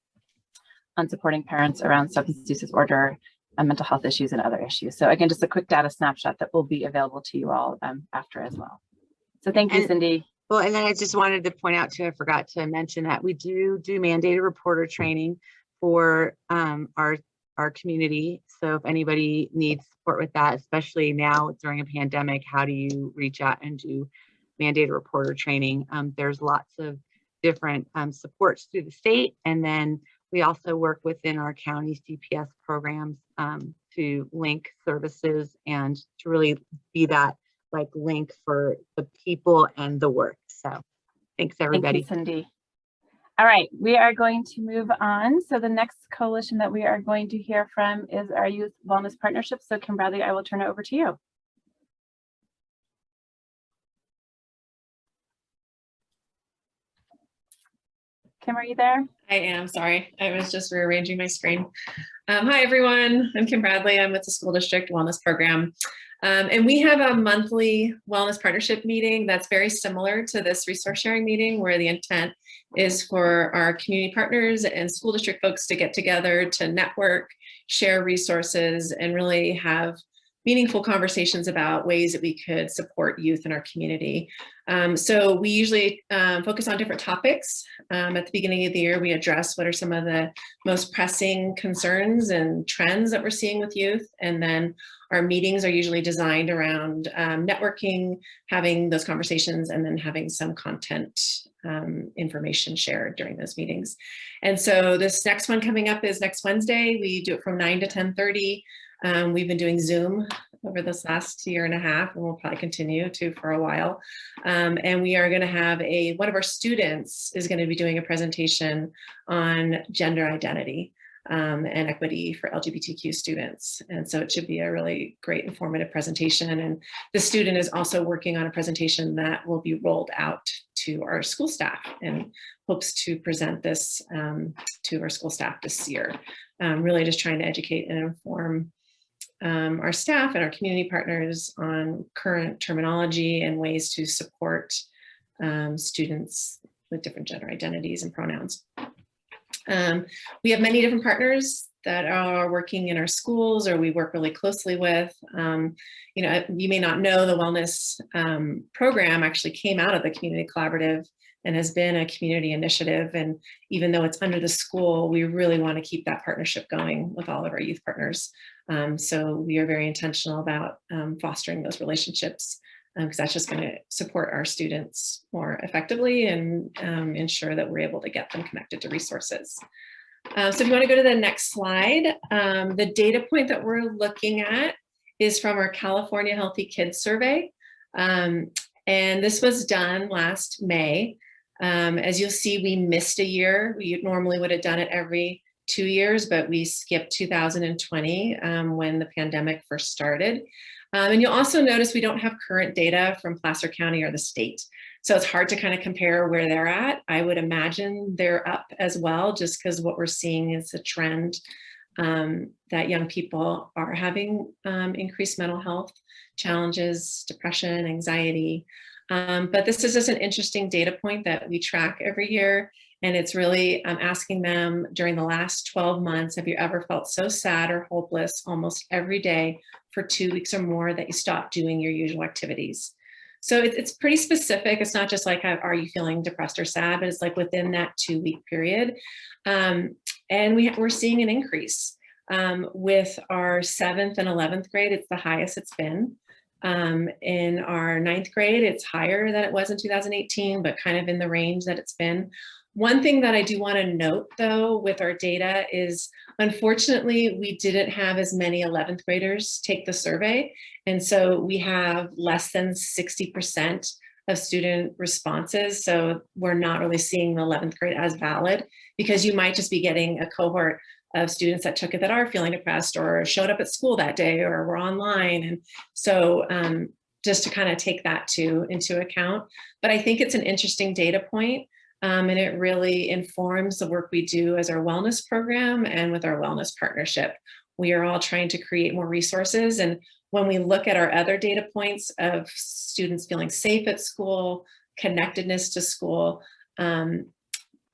supporting parents around substance use disorder, mental health issues, and other issues. So again, just a quick data snapshot that will be available to you all after as well. So thank you, And- Cindy. Well, and then I just wanted to point out too, I forgot to mention that we do mandated reporter training for our community. So if anybody needs support with that, especially now during a pandemic, how do you reach out and do mandated reporter training? There's lots of different supports through the state. And then we also work within our county CPS programs to link services and to really be that like link for the people and the work. So thanks everybody. Thank you, Cindy. All right, we are going to move on. So the next coalition that we are going to hear from is our Youth Wellness Partnership. So Kim Bradley, I will turn it over to you. Kim, are you there? I am, sorry. I was just rearranging my screen. Hi, everyone. I'm Kim Bradley. I'm with the School District Wellness Program. And we have a monthly wellness partnership meeting that's very similar to this resource sharing meeting, where the intent is for our community partners and school district folks to get together to network, share resources, and really have meaningful conversations about ways that we could support youth in our community. So we usually focus on different topics. At the beginning of the year, we address what are some of the most pressing concerns and trends that we're seeing with youth. And then our meetings are usually designed around networking, having those conversations, and then having some content information shared during those meetings. And so this next one coming up is next Wednesday. We do it from 9 to 10:30. We've been doing Zoom over this last year and a half, and we'll probably continue to for a while. And we are going to have one of our students is going to be doing a presentation on gender identity and equity for LGBTQ students. And so it should be a really great informative presentation. And the student is also working on a presentation that will be rolled out to our school staff and hopes to present this to our school staff this year. Really just trying to educate and inform our staff and our community partners on current terminology and ways to support students with different gender identities and pronouns. We have many different partners that are working in our schools or we work really closely with. You know, you may not know the wellness program actually came out of the community collaborative and has been a community initiative. And even though it's under the school, we really want to keep that partnership going with all of our youth partners. So we are very intentional about fostering those relationships because that's just going to support our students more effectively and ensure that we're able to get them connected to resources. So if you want to go to the next slide, the data point that we're looking at is from our California Healthy Kids Survey. And this was done last May. As you'll see, we missed a year. We normally would have done it every 2 years, but we skipped 2020 when the pandemic first started. And you'll also notice we don't have current data from Placer County or the state. So it's hard to kind of compare where they're at. I would imagine they're up as well, just because what we're seeing is a trend that young people are having increased mental health challenges, depression, anxiety. But this is just an interesting data point that we track every year. And it's really asking them during the last 12 months, have you ever felt so sad or hopeless almost every day for 2 weeks or more that you stopped doing your usual activities? So it's pretty specific. It's not just like, are you feeling depressed or sad, but it's like within that 2-week period. And we're seeing an increase. With our 7th and 11th grade, it's the highest it's been. In our 9th grade, it's higher than it was in 2018, but kind of in the range that it's been. One thing that I do want to note, though, with our data is, unfortunately, we didn't have as many 11th graders take the survey. And so we have less than 60% of student responses. So we're not really seeing the 11th grade as valid, because you might just be getting a cohort of students that took it that are feeling depressed or showed up at school that day or were online. And so just to kind of take that into account. But I think it's an interesting data point. And it really informs the work we do as our wellness program and with our wellness partnership. We are all trying to create more resources. And when we look at our other data points of students feeling safe at school, connectedness to school,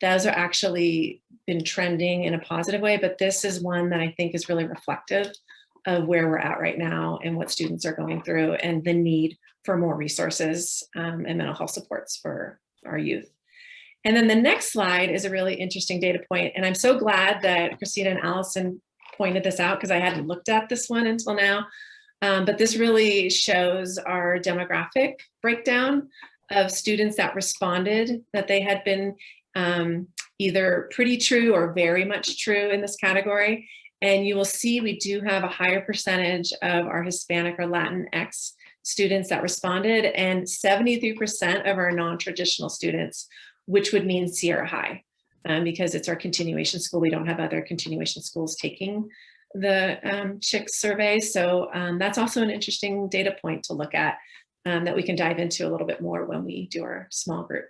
those are actually been trending in a positive way, but this is one that I think is really reflective of where we're at right now and what students are going through and the need for more resources and mental health supports for our youth. And then the next slide is a really interesting data point. And I'm so glad that Christina and Allison pointed this out because I hadn't looked at this one until now. But this really shows our demographic breakdown of students that responded that they had been either pretty true or very much true in this category. And you will see we do have a higher percentage of our Hispanic or Latinx students that responded, and 73% of our non-traditional students, which would mean Sierra High, because it's our continuation school. We don't have other continuation schools taking the CHICS survey. So that's also an interesting data point to look at that we can dive into a little bit more when we do our small group.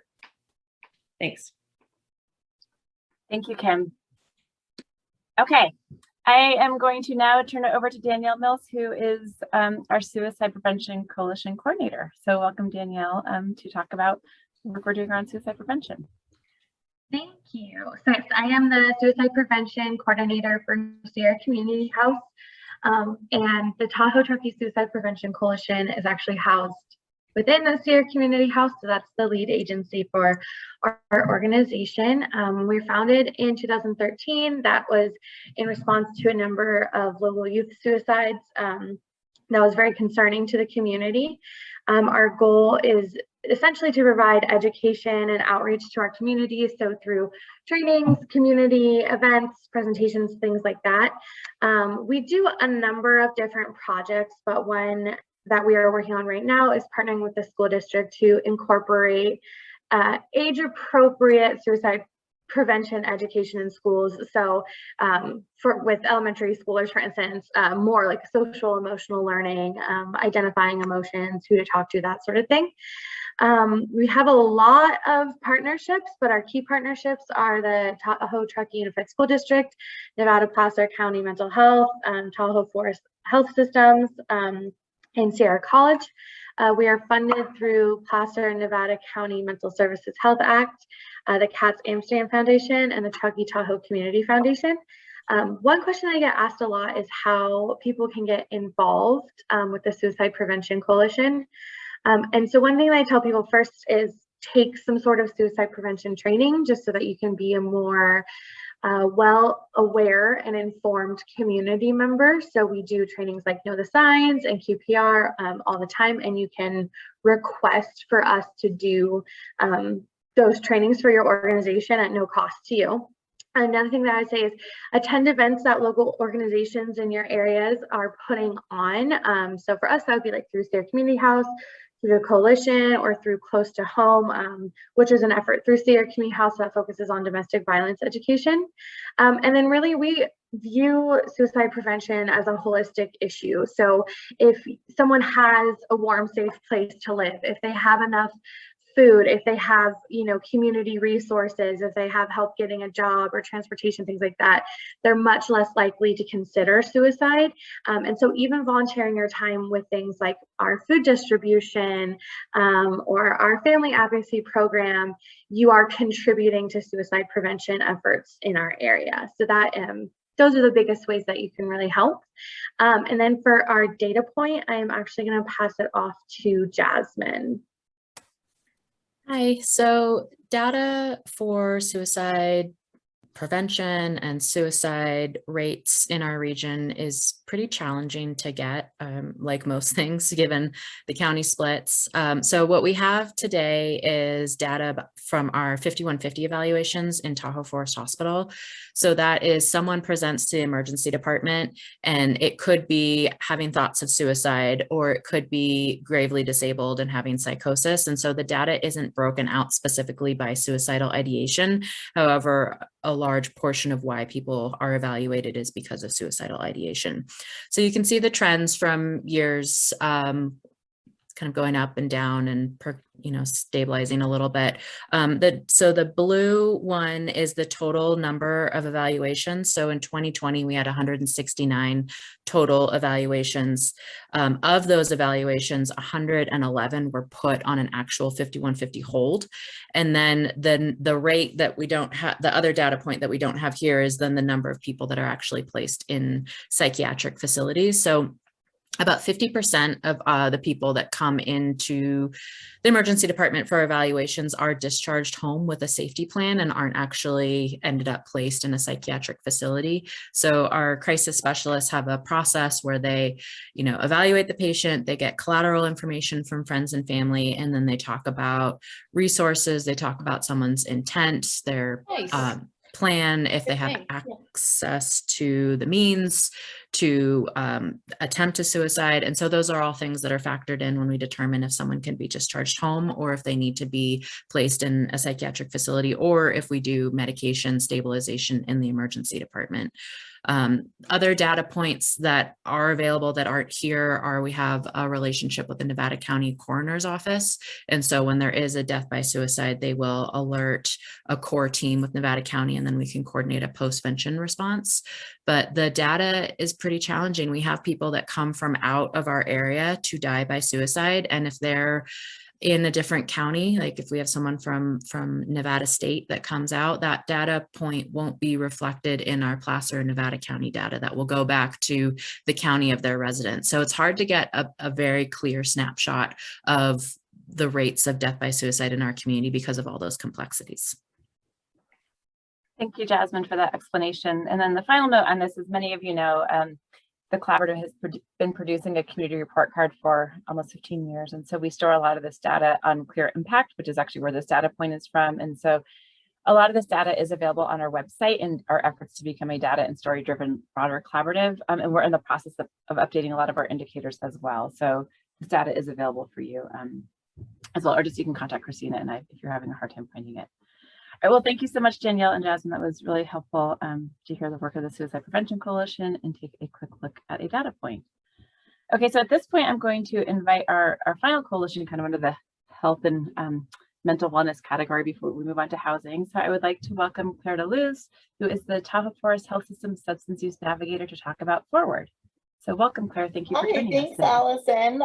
Thanks. Thank you, Kim. Okay, I am going to now turn it over to Danielle Mills, who is our Suicide Prevention Coalition Coordinator. So welcome, Danielle, to talk about work we're doing around suicide prevention. Thank you. So yes, I am the Suicide Prevention Coordinator for Sierra Community House. And the Tahoe Truckee Suicide Prevention Coalition is actually housed within the Sierra Community House. So that's the lead agency for our organization. We were founded in 2013. That was in response to a number of local youth suicides that was very concerning to the community. Our goal is essentially to provide education and outreach to our community. So through trainings, community events, presentations, things like that. We do a number of different projects, but one that we are working on right now is partnering with the school district to incorporate age-appropriate suicide prevention education in schools. So with elementary schoolers, for instance, more like social emotional learning, identifying emotions, who to talk to, that sort of thing. We have a lot of partnerships, but our key partnerships are the Tahoe Truckee Unified School District, Nevada Placer County Mental Health, Tahoe Forest Health Systems, and Sierra College. We are funded through Placer Nevada County Mental Services Health Act, the Katz Amsterdam Foundation, and the Truckee Tahoe Community Foundation. One question I get asked a lot is how people can get involved with the Suicide Prevention Coalition. And so one thing I tell people first is take some sort of suicide prevention training, just so that you can be a more well-aware and informed community member. So we do trainings like Know the Signs and QPR all the time, and you can request for us to do those trainings for your organization at no cost to you. Another thing that I say is attend events that local organizations in your areas are putting on. So for us, that would be like through Sierra Community House, through the coalition, or through Close to Home, which is an effort through Sierra Community House that focuses on domestic violence education. And then really we view suicide prevention as a holistic issue. So if someone has a warm, safe place to live, if they have enough food, if they have, community resources, if they have help getting a job or transportation, things like that, they're much less likely to consider suicide. And so even volunteering your time with things like our food distribution or our family advocacy program, you are contributing to suicide prevention efforts in our area. So that those are the biggest ways that you can really help. And then for our data point, I am actually going to pass it off to Jasmine. Hi, so data for suicide prevention and suicide rates in our region is pretty challenging to get, like most things, given the county splits. So what we have today is data from our 5150 evaluations in Tahoe Forest Hospital. So that is someone presents to the emergency department, and it could be having thoughts of suicide, or it could be gravely disabled and having psychosis. And so the data isn't broken out specifically by suicidal ideation. However, a large portion of why people are evaluated is because of suicidal ideation. So you can see the trends from years kind of going up and down and stabilizing a little bit. So the blue one is the total number of evaluations. So in 2020, we had 169 total evaluations. Of those evaluations, 111 were put on an actual 5150 hold. And then the rate that we don't have, the other data point that we don't have here is then the number of people that are actually placed in psychiatric facilities. So about 50% of the people that come into the emergency department for evaluations are discharged home with a safety plan and aren't actually ended up placed in a psychiatric facility. So our crisis specialists have a process where they, evaluate the patient, they get collateral information from friends and family, and then they talk about resources, they talk about someone's intent, their plan, if they have access to the means to attempt a suicide. And so those are all things that are factored in when we determine if someone can be discharged home or if they need to be placed in a psychiatric facility, or if we do medication stabilization in the emergency department. Other data points that are available that aren't here are we have a relationship with the Nevada County Coroner's Office. And so when there is a death by suicide, they will alert a core team with Nevada County, and then we can coordinate a post-vention response. But the data is pretty challenging. We have people that come from out of our area to die by suicide. And if they're in a different county, like if we have someone from Nevada State that comes out, that data point won't be reflected in our Placer, Nevada County data. That will go back to the county of their residence. So it's hard to get a very clear snapshot of the rates of death by suicide in our community because of all those complexities. Thank you, Jasmine, for that explanation. And then the final note on this, as many of you know, the collaborative has been producing a community report card for almost 15 years. And so we store a lot of this data on Clear Impact, which is actually where this data point is from. And so a lot of this data is available on our website in our efforts to become a data and story driven broader collaborative. And we're in the process of updating a lot of our indicators as well. So this data is available for you as well, or just you can contact Christina and I if you're having a hard time finding it. All right, well, thank you so much, Danielle and Jasmine. That was really helpful to hear the work of the Suicide Prevention Coalition and take a quick look at a data point. Okay, so at this point, I'm going to invite our final coalition kind of under the health and mental wellness category before we move on to housing. So I would like to welcome Claire DeLuz, who is the Tahoe Forest Health System Substance Use Navigator, to talk about Forward. So welcome, Claire. Thank you for joining us. Thanks, Allison.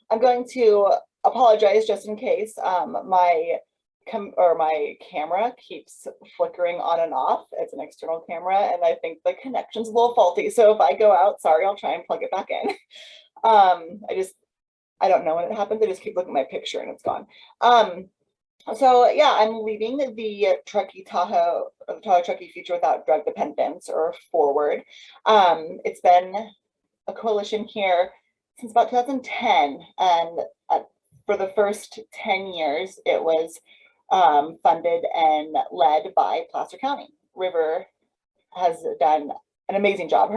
I'm going to apologize just in case my camera keeps flickering on and off. It's an external camera and I think the connection's a little faulty. So if I go out, sorry, I'll try and plug it back in. I don't know when it happens. I just keep looking at my picture and it's gone. So yeah, I'm leading the Tahoe Truckee Future Without Drug Dependence, or Forward. It's been a coalition here since about 2010. And for the first 10 years, it was funded and led by Placer County. River has done an amazing job.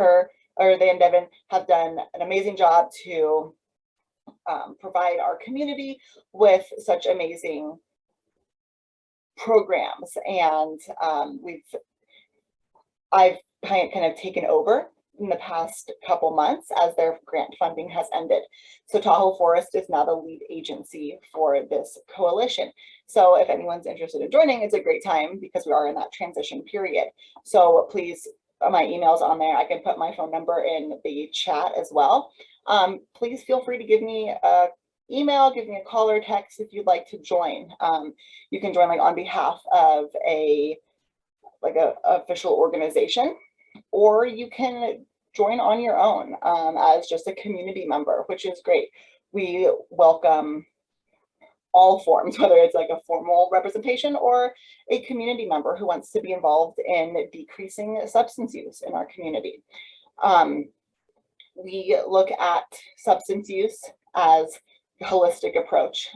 They and Devin have done an amazing job to provide our community with such amazing programs. And I've kind of taken over in the past couple months as their grant funding has ended. So Tahoe Forest is now the lead agency for this coalition. So if anyone's interested in joining, it's a great time because we are in that transition period. So please, my email's on there. I can put my phone number in the chat as well. Please feel free to give me a email, give me a call or text if you'd like to join. You can join on behalf of a official organization, or you can join on your own as just a community member, which is great. We welcome all forms, whether it's a formal representation or a community member who wants to be involved in decreasing substance use in our community. We look at substance use as a holistic approach.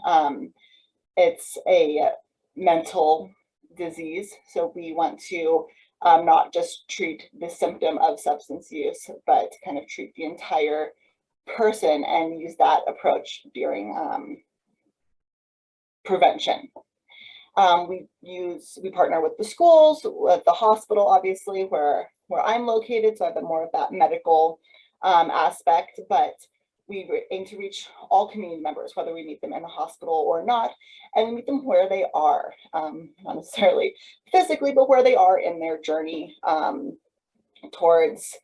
It's a mental disease, so we want to not just treat the symptom of substance use, but kind of treat the entire person and use that approach during prevention. We partner with the schools, with the hospital, obviously, where I'm located, so I have more of that medical aspect, but we aim to reach all community members, whether we meet them in the hospital or not, and we meet them where they are, not necessarily physically, but where they are in their journey towards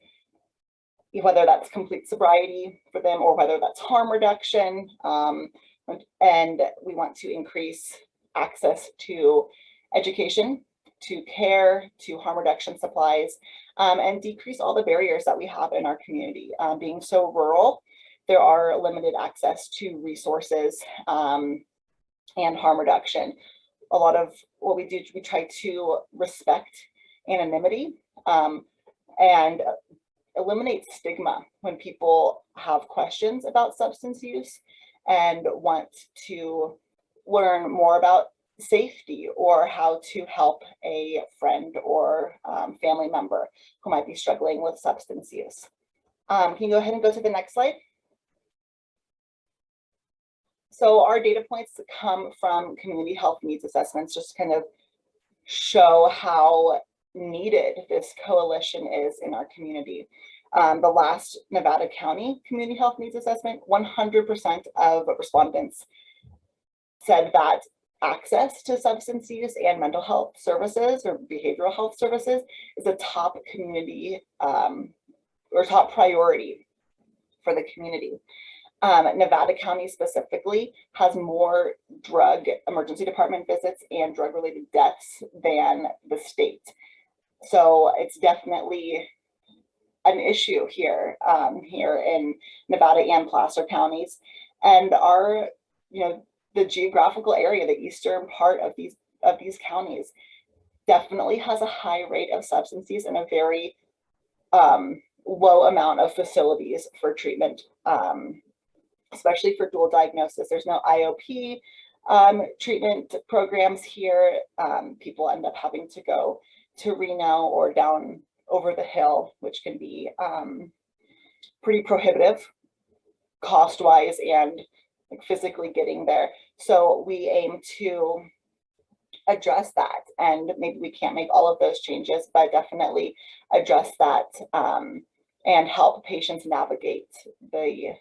whether that's complete sobriety for them or whether that's harm reduction. And we want to increase access to education, to care, to harm reduction supplies, and decrease all the barriers that we have in our community. Being so rural, there are limited access to resources and harm reduction. A lot of what we do, we try to respect anonymity and eliminate stigma when people have questions about substance use and want to learn more about safety or how to help a friend or family member who might be struggling with substance use. Can you go ahead and go to the next slide? So our data points come from community health needs assessments, just to kind of show how needed this coalition is in our community. The last Nevada County Community Health Needs Assessment, 100% of respondents said that access to substance use and mental health services or behavioral health services is a top community or top priority for the community. Nevada County specifically has more drug emergency department visits and drug-related deaths than the state. So it's definitely an issue here, here in Nevada and Placer counties. And our, the geographical area, the eastern part of these counties definitely has a high rate of substance use and a very low amount of facilities for treatment, especially for dual diagnosis. There's no IOP treatment programs here. People end up having to go to Reno or down over the hill, which can be pretty prohibitive cost-wise and like physically getting there. So we aim to address that, and maybe we can't make all of those changes, but definitely address that and help patients navigate the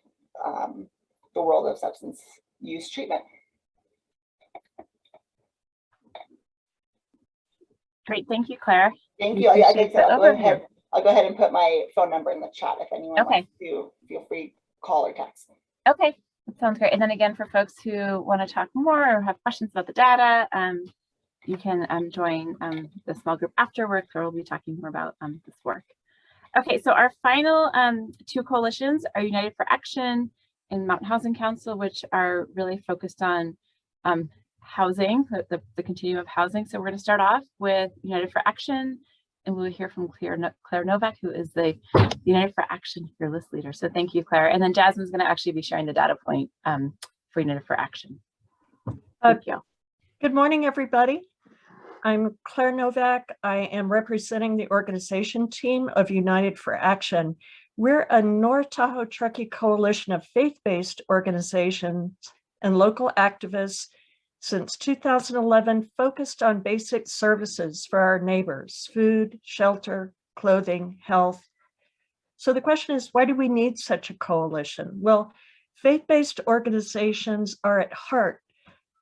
world of substance use treatment. Great, thank you, Claire. Thank you. I'll go ahead and put my phone number in the chat if anyone wants to. Feel free, call or text. Okay, that sounds great. And then again, for folks who want to talk more or have questions about the data, you can join the small group afterwards, where we'll be talking more about this work. Okay, so our final two coalitions are United for Action and Mountain Housing Council, which are really focused on housing, the continuum of housing. So we're going to start off with United for Action, and we'll hear from Claire Novak, who is the United for Action Fearless Leader. So thank you, Claire. And then Jasmine's going to actually be sharing the data point for United for Action. Thank you. Good morning, everybody. I'm Claire Novak. I am representing the organization team of United for Action. We're a North Tahoe Truckee coalition of faith-based organizations and local activists since 2011, focused on basic services for our neighbors: food, shelter, clothing, health. So the question is, why do we need such a coalition? Well, faith-based organizations are at heart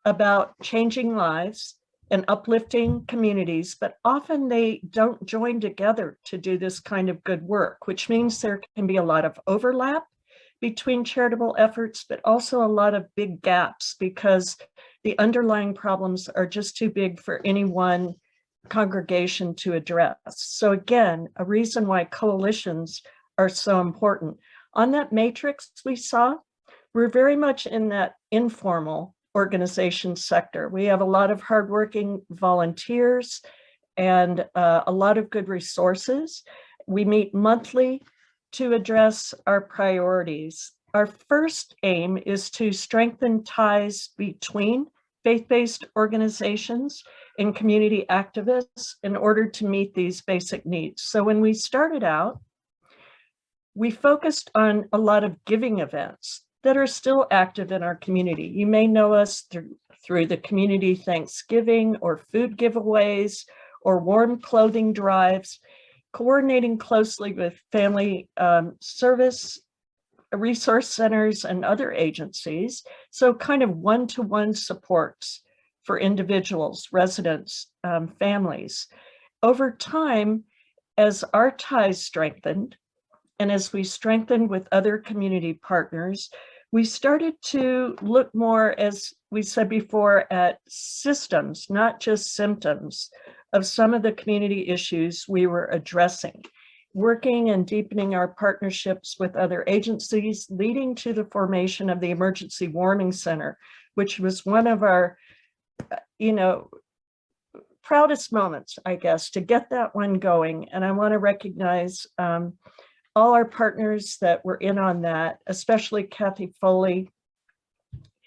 about changing lives and uplifting communities, but often they don't join together to do this kind of good work, which means there can be a lot of overlap between charitable efforts, but also a lot of big gaps because the underlying problems are just too big for any one congregation to address. So again, a reason why coalitions are so important. On that matrix we saw, we're very much in that informal organization sector. We have a lot of hardworking volunteers and a lot of good resources. We meet monthly to address our priorities. Our first aim is to strengthen ties between faith-based organizations and community activists in order to meet these basic needs. So when we started out, we focused on a lot of giving events that are still active in our community. You may know us through the community Thanksgiving or food giveaways or warm clothing drives, coordinating closely with family service resource centers and other agencies. So kind of one-to-one supports for individuals, residents, families. Over time, as our ties strengthened, and as we strengthened with other community partners, we started to look more, as we said before, at systems, not just symptoms, of some of the community issues we were addressing, working and deepening our partnerships with other agencies, leading to the formation of the Emergency Warming Center, which was one of our, proudest moments, I guess, to get that one going. And I want to recognize all our partners that were in on that, especially Kathy Foley,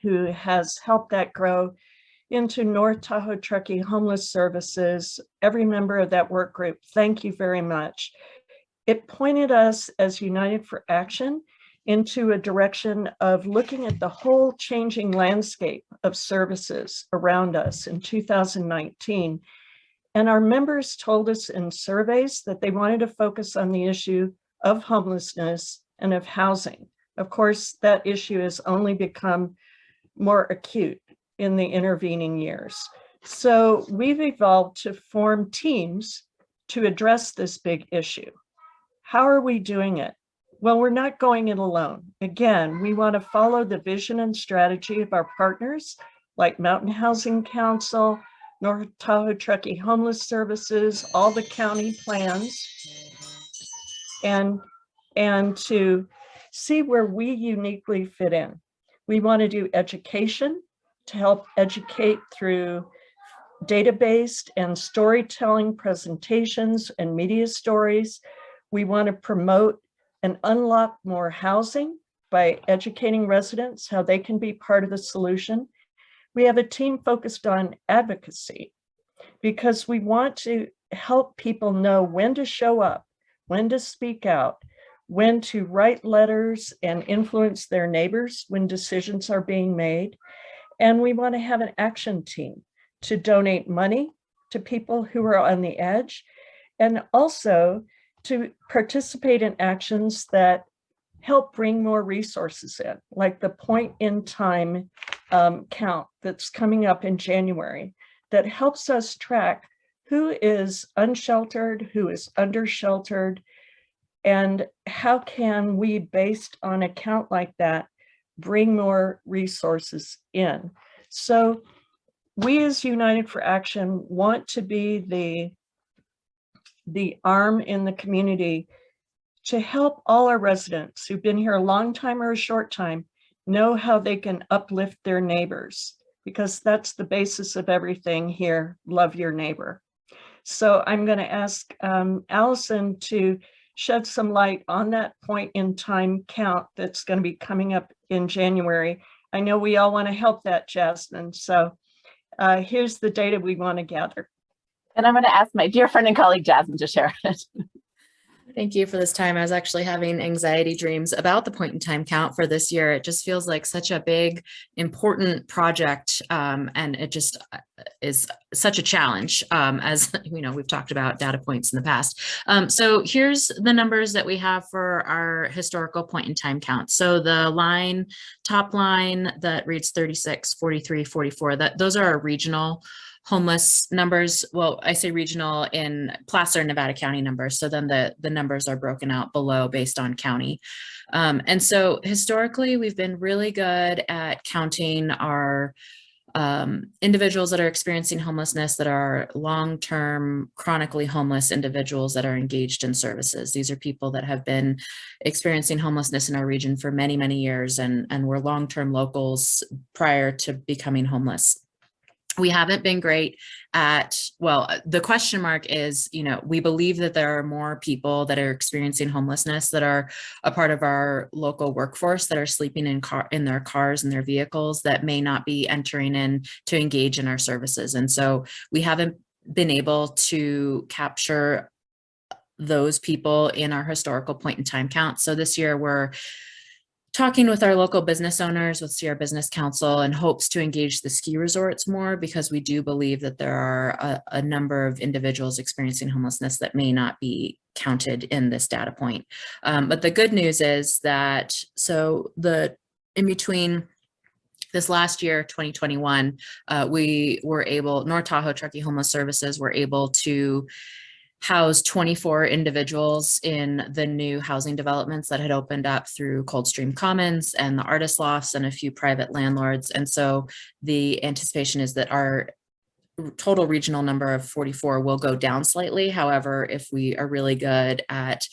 who has helped that grow into North Tahoe Truckee Homeless Services. Every member of that work group, thank you very much. It pointed us as United for Action into a direction of looking at the whole changing landscape of services around us in 2019. And our members told us in surveys that they wanted to focus on the issue of homelessness and of housing. Of course, that issue has only become more acute in the intervening years. So we've evolved to form teams to address this big issue. How are we doing it? Well, we're not going it alone. Again, we want to follow the vision and strategy of our partners like Mountain Housing Council, North Tahoe Truckee Homeless Services, all the county plans, and to see where we uniquely fit in. We want to do education to help educate through data-based and storytelling presentations and media stories. We want to promote and unlock more housing by educating residents how they can be part of the solution. We have a team focused on advocacy because we want to help people know when to show up, when to speak out, when to write letters and influence their neighbors when decisions are being made. And we want to have an action team to donate money to people who are on the edge, and also to participate in actions that help bring more resources in, like the point in time count that's coming up in January that helps us track who is unsheltered, who is undersheltered, and how can we, based on a count like that, bring more resources in. So we as United for Action want to be the arm in the community to help all our residents who've been here a long time or a short time know how they can uplift their neighbors, because that's the basis of everything here, love your neighbor. So I'm going to ask Allison to shed some light on that point in time count that's going to be coming up in January. I know we all want to help that, Jasmine. So here's the data we want to gather. And I'm going to ask my dear friend and colleague, Jasmine, to share it. Thank you for this time. I was actually having anxiety dreams about the point in time count for this year. It just feels like such a big, important project. And it just is such a challenge, as you know, we've talked about data points in the past. So here's the numbers that we have for our historical point in time count. So the top line that reads 36, 43, 44, those are our regional homeless numbers. Well, I say regional in Placer, Nevada County numbers. So then the numbers are broken out below based on county. And so historically, we've been really good at counting our individuals that are experiencing homelessness, that are long-term chronically homeless individuals that are engaged in services. These are people that have been experiencing homelessness in our region for many, many years and were long-term locals prior to becoming homeless. We haven't been great at, well, the question mark is, you know, we believe that there are more people that are experiencing homelessness that are a part of our local workforce that are sleeping in their cars and their vehicles that may not be entering in to engage in our services. And so we haven't been able to capture those people in our historical point in time count. So this year we're talking with our local business owners with Sierra Business Council and hopes to engage the ski resorts more, because we do believe that there are a number of individuals experiencing homelessness that may not be counted in this data point. But the good news is that, in between this last year, 2021, we were able, North Tahoe Truckee Homeless Services were able to house 24 individuals in the new housing developments that had opened up through Coldstream Commons and the Artist Lofts and a few private landlords. And so the anticipation is that our total regional number of 44 will go down slightly. However, if we are really good at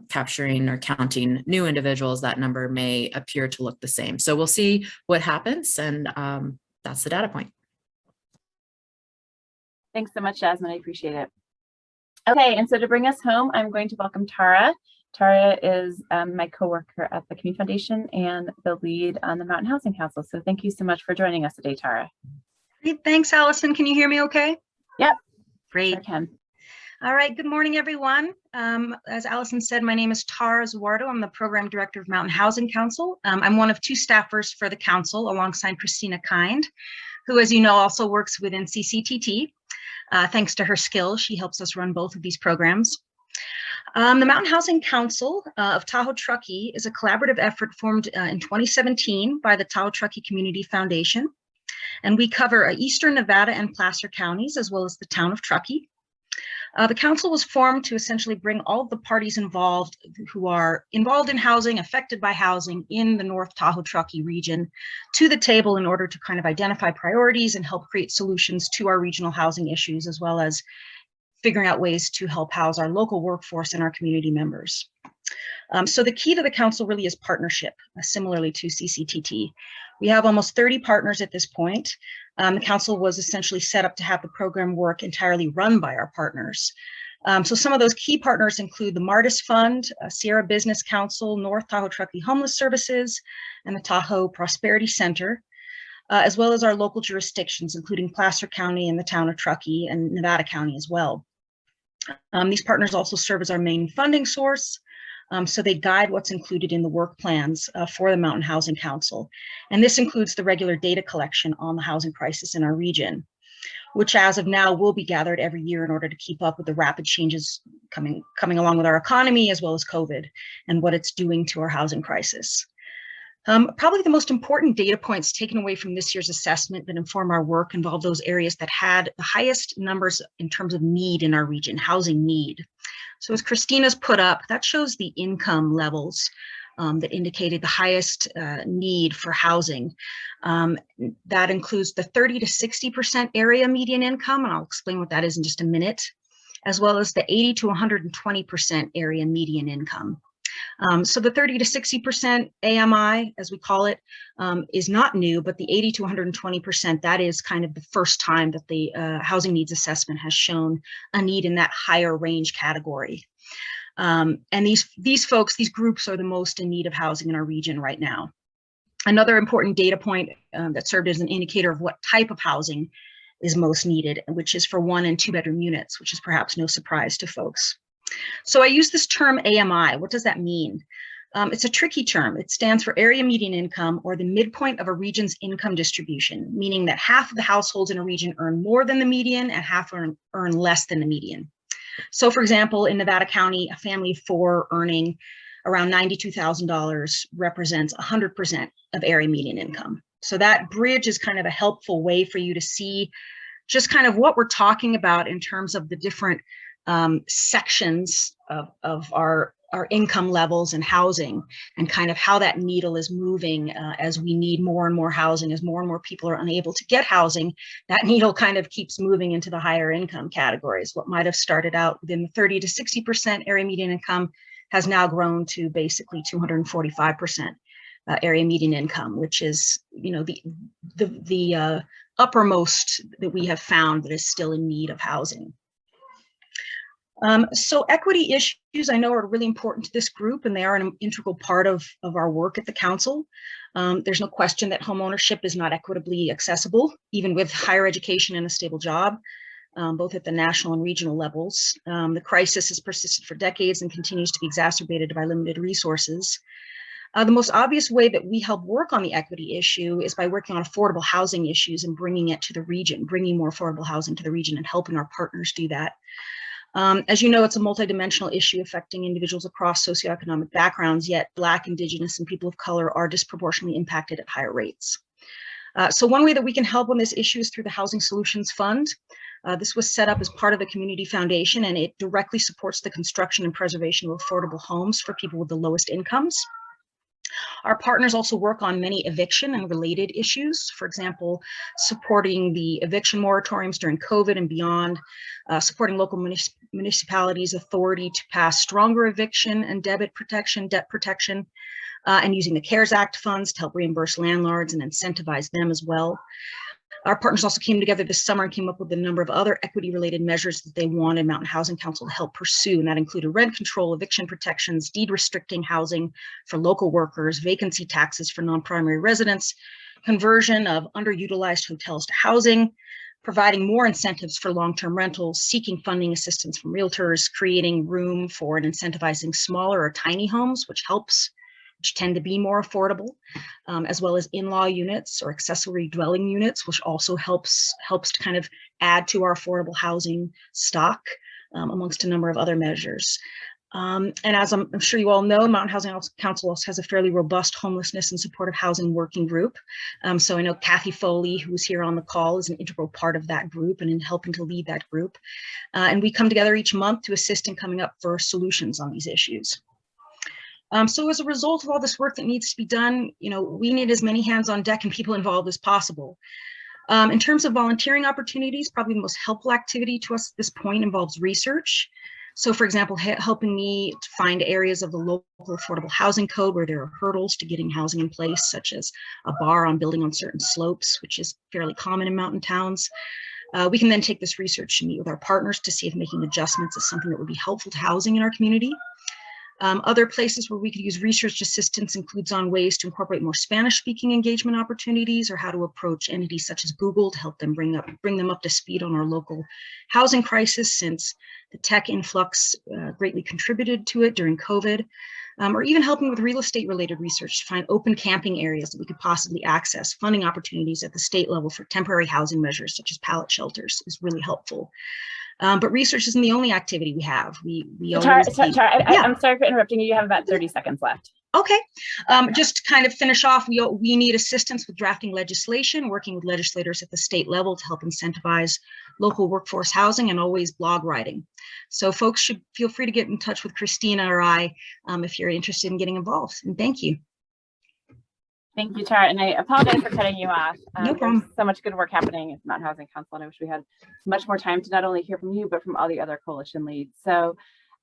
capturing or counting new individuals, that number may appear to look the same. So we'll see what happens, and that's the data point. Thanks so much, Jasmine. I appreciate it. Okay, and so to bring us home, I'm going to welcome Tara. Tara is my coworker at the Community Foundation and the lead on the Mountain Housing Council. So thank you so much for joining us today, Tara. Great. Thanks, Allison. Can you hear me okay? Yep. Great. Sure can. All right. Good morning, everyone. As Allison said, my name is Tara Zuardo. I'm the Program Director of Mountain Housing Council. I'm one of 2 staffers for the council alongside Christina Kind, who, as you know, also works within CCTT. Thanks to her skills, she helps us run both of these programs. The Mountain Housing Council of Tahoe Truckee is a collaborative effort formed in 2017 by the Tahoe Truckee Community Foundation. And we cover Eastern Nevada and Placer counties, as well as the town of Truckee. The council was formed to essentially bring all of the parties involved who are involved in housing, affected by housing in the North Tahoe Truckee region to the table in order to kind of identify priorities and help create solutions to our regional housing issues, as well as figuring out ways to help house our local workforce and our community members. So the key to the council really is partnership, similarly to CCTT. We have almost 30 partners at this point. The council was essentially set up to have the program work entirely run by our partners. So some of those key partners include the Martis Fund, Sierra Business Council, North Tahoe Truckee Homeless Services, and the Tahoe Prosperity Center, as well as our local jurisdictions, including Placer County and the town of Truckee and Nevada County as well. These partners also serve as our main funding source. So they guide what's included in the work plans for the Mountain Housing Council. And this includes the regular data collection on the housing crisis in our region, which as of now will be gathered every year in order to keep up with the rapid changes coming along with our economy, as well as COVID and what it's doing to our housing crisis. Probably the most important data points taken away from this year's assessment that inform our work involve those areas that had the highest numbers in terms of need in our region, housing need. So as Christina's put up, that shows the income levels that indicated the highest need for housing. That includes the 30 to 60% area median income, and I'll explain what that is in just a minute, as well as the 80 to 120% area median income. So the 30 to 60% AMI, as we call it, is not new, but the 80 to 120%, that is kind of the first time that the housing needs assessment has shown a need in that higher range category. And these folks, these groups are the most in need of housing in our region right now. Another important data point that served as an indicator of what type of housing is most needed, which is for 1 and 2 bedroom units, which is perhaps no surprise to folks. So I use this term AMI. What does that mean? It's a tricky term. It stands for area median income, or the midpoint of a region's income distribution, meaning that half of the households in a region earn more than the median and half earn less than the median. So for example, in Nevada County, a family of 4 earning around $92,000 represents 100% of area median income. So that bridge is kind of a helpful way for you to see just kind of what we're talking about in terms of the different sections of our income levels and housing, and kind of how that needle is moving as we need more and more housing, as more and more people are unable to get housing. That needle kind of keeps moving into the higher income categories. What might have started out within the 30 to 60% area median income has now grown to basically 245% area median income, which is, you know, the uppermost that we have found that is still in need of housing. So equity issues I know are really important to this group, and they are an integral part of our work at the council. There's no question that homeownership is not equitably accessible, even with higher education and a stable job, both at the national and regional levels. The crisis has persisted for decades and continues to be exacerbated by limited resources. The most obvious way that we help work on the equity issue is by working on affordable housing issues and bringing it to the region, bringing more affordable housing to the region and helping our partners do that. As you know, it's a multidimensional issue affecting individuals across socioeconomic backgrounds, yet Black, Indigenous, and people of color are disproportionately impacted at higher rates. So one way that we can help on this issue is through the Housing Solutions Fund. This was set up as part of the Community Foundation, and it directly supports the construction and preservation of affordable homes for people with the lowest incomes. Our partners also work on many eviction and related issues, for example, supporting the eviction moratoriums during COVID and beyond, supporting local municipalities' authority to pass stronger eviction and debt protection, and using the CARES Act funds to help reimburse landlords and incentivize them as well. Our partners also came together this summer and came up with a number of other equity-related measures that they wanted Mountain Housing Council to help pursue, and that included rent control, eviction protections, deed restricting housing for local workers, vacancy taxes for non-primary residents, conversion of underutilized hotels to housing, providing more incentives for long-term rentals, seeking funding assistance from realtors, creating room for and incentivizing smaller or tiny homes, which tend to be more affordable, as well as in-law units or accessory dwelling units, which also helps to kind of add to our affordable housing stock, amongst a number of other measures. And as I'm sure you all know, Mountain Housing Council also has a fairly robust homelessness and supportive housing working group. So I know Kathy Foley, who's here on the call, is an integral part of that group and in helping to lead that group. And we come together each month to assist in coming up for solutions on these issues. So as a result of all this work that needs to be done, we need as many hands on deck and people involved as possible. In terms of volunteering opportunities, probably the most helpful activity to us at this point involves research. So for example, helping me to find areas of the local affordable housing code where there are hurdles to getting housing in place, such as a bar on building on certain slopes, which is fairly common in mountain towns. We can then take this research and meet with our partners to see if making adjustments is something that would be helpful to housing in our community. Other places where we could use research assistance includes on ways to incorporate more Spanish-speaking engagement opportunities, or how to approach entities such as Google to help them bring them up to speed on our local housing crisis, since the tech influx greatly contributed to it during COVID, or even helping with real estate related research to find open camping areas that we could possibly access. Funding opportunities at the state level for temporary housing measures such as pallet shelters is really helpful. But research isn't the only activity we have. Tara, I'm sorry for interrupting you. You have about 30 seconds left. Okay. Just to kind of finish off, we need assistance with drafting legislation, working with legislators at the state level to help incentivize local workforce housing, and always blog writing. So folks should feel free to get in touch with Christina or I if you're interested in getting involved. And thank you. Thank you, Tara, and I apologize for cutting you off. No problem. There's so much good work happening at the Mountain Housing Council, and I wish we had much more time to not only hear from you, but from all the other coalition leads. So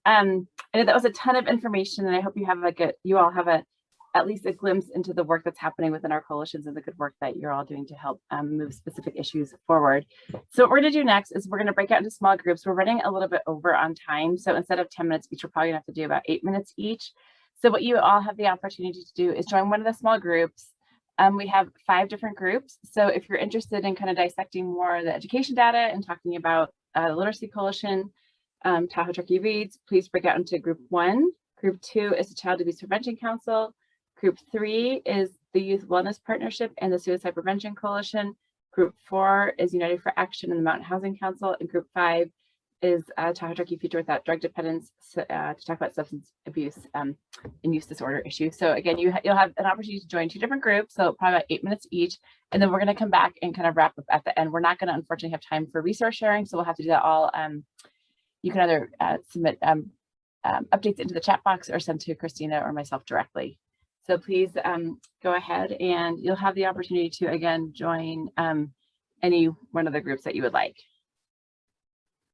I know that was a ton of information, and I hope you all have at least a glimpse into the work that's happening within our coalitions and the good work that you're all doing to help move specific issues forward. So what we're going to do next is we're going to break out into small groups. We're running a little bit over on time, so instead of 10 minutes each, we're probably going to have to do about 8 minutes each. So what you all have the opportunity to do is join one of the small groups. We have 5 different groups. So if you're interested in kind of dissecting more of the education data and talking about the Literacy Coalition, Tahoe Truckee Reads, please break out into group 1. Group 2 is the Child Abuse Prevention Council. Group 3 is the Youth Wellness Partnership and the Suicide Prevention Coalition. Group 4 is United for Action and the Mountain Housing Council. And group 5 is Tahoe Truckee Future Without Drug Dependence to talk about substance abuse and use disorder issues. So again, you'll have an opportunity to join 2 different groups, so probably about 8 minutes each, and then we're going to come back and kind of wrap up at the end. We're not going to unfortunately have time for resource sharing, so we'll have to do that all. You can either submit updates into the chat box or send to Christina or myself directly. So please go ahead, and you'll have the opportunity to again join any one of the groups that you would like.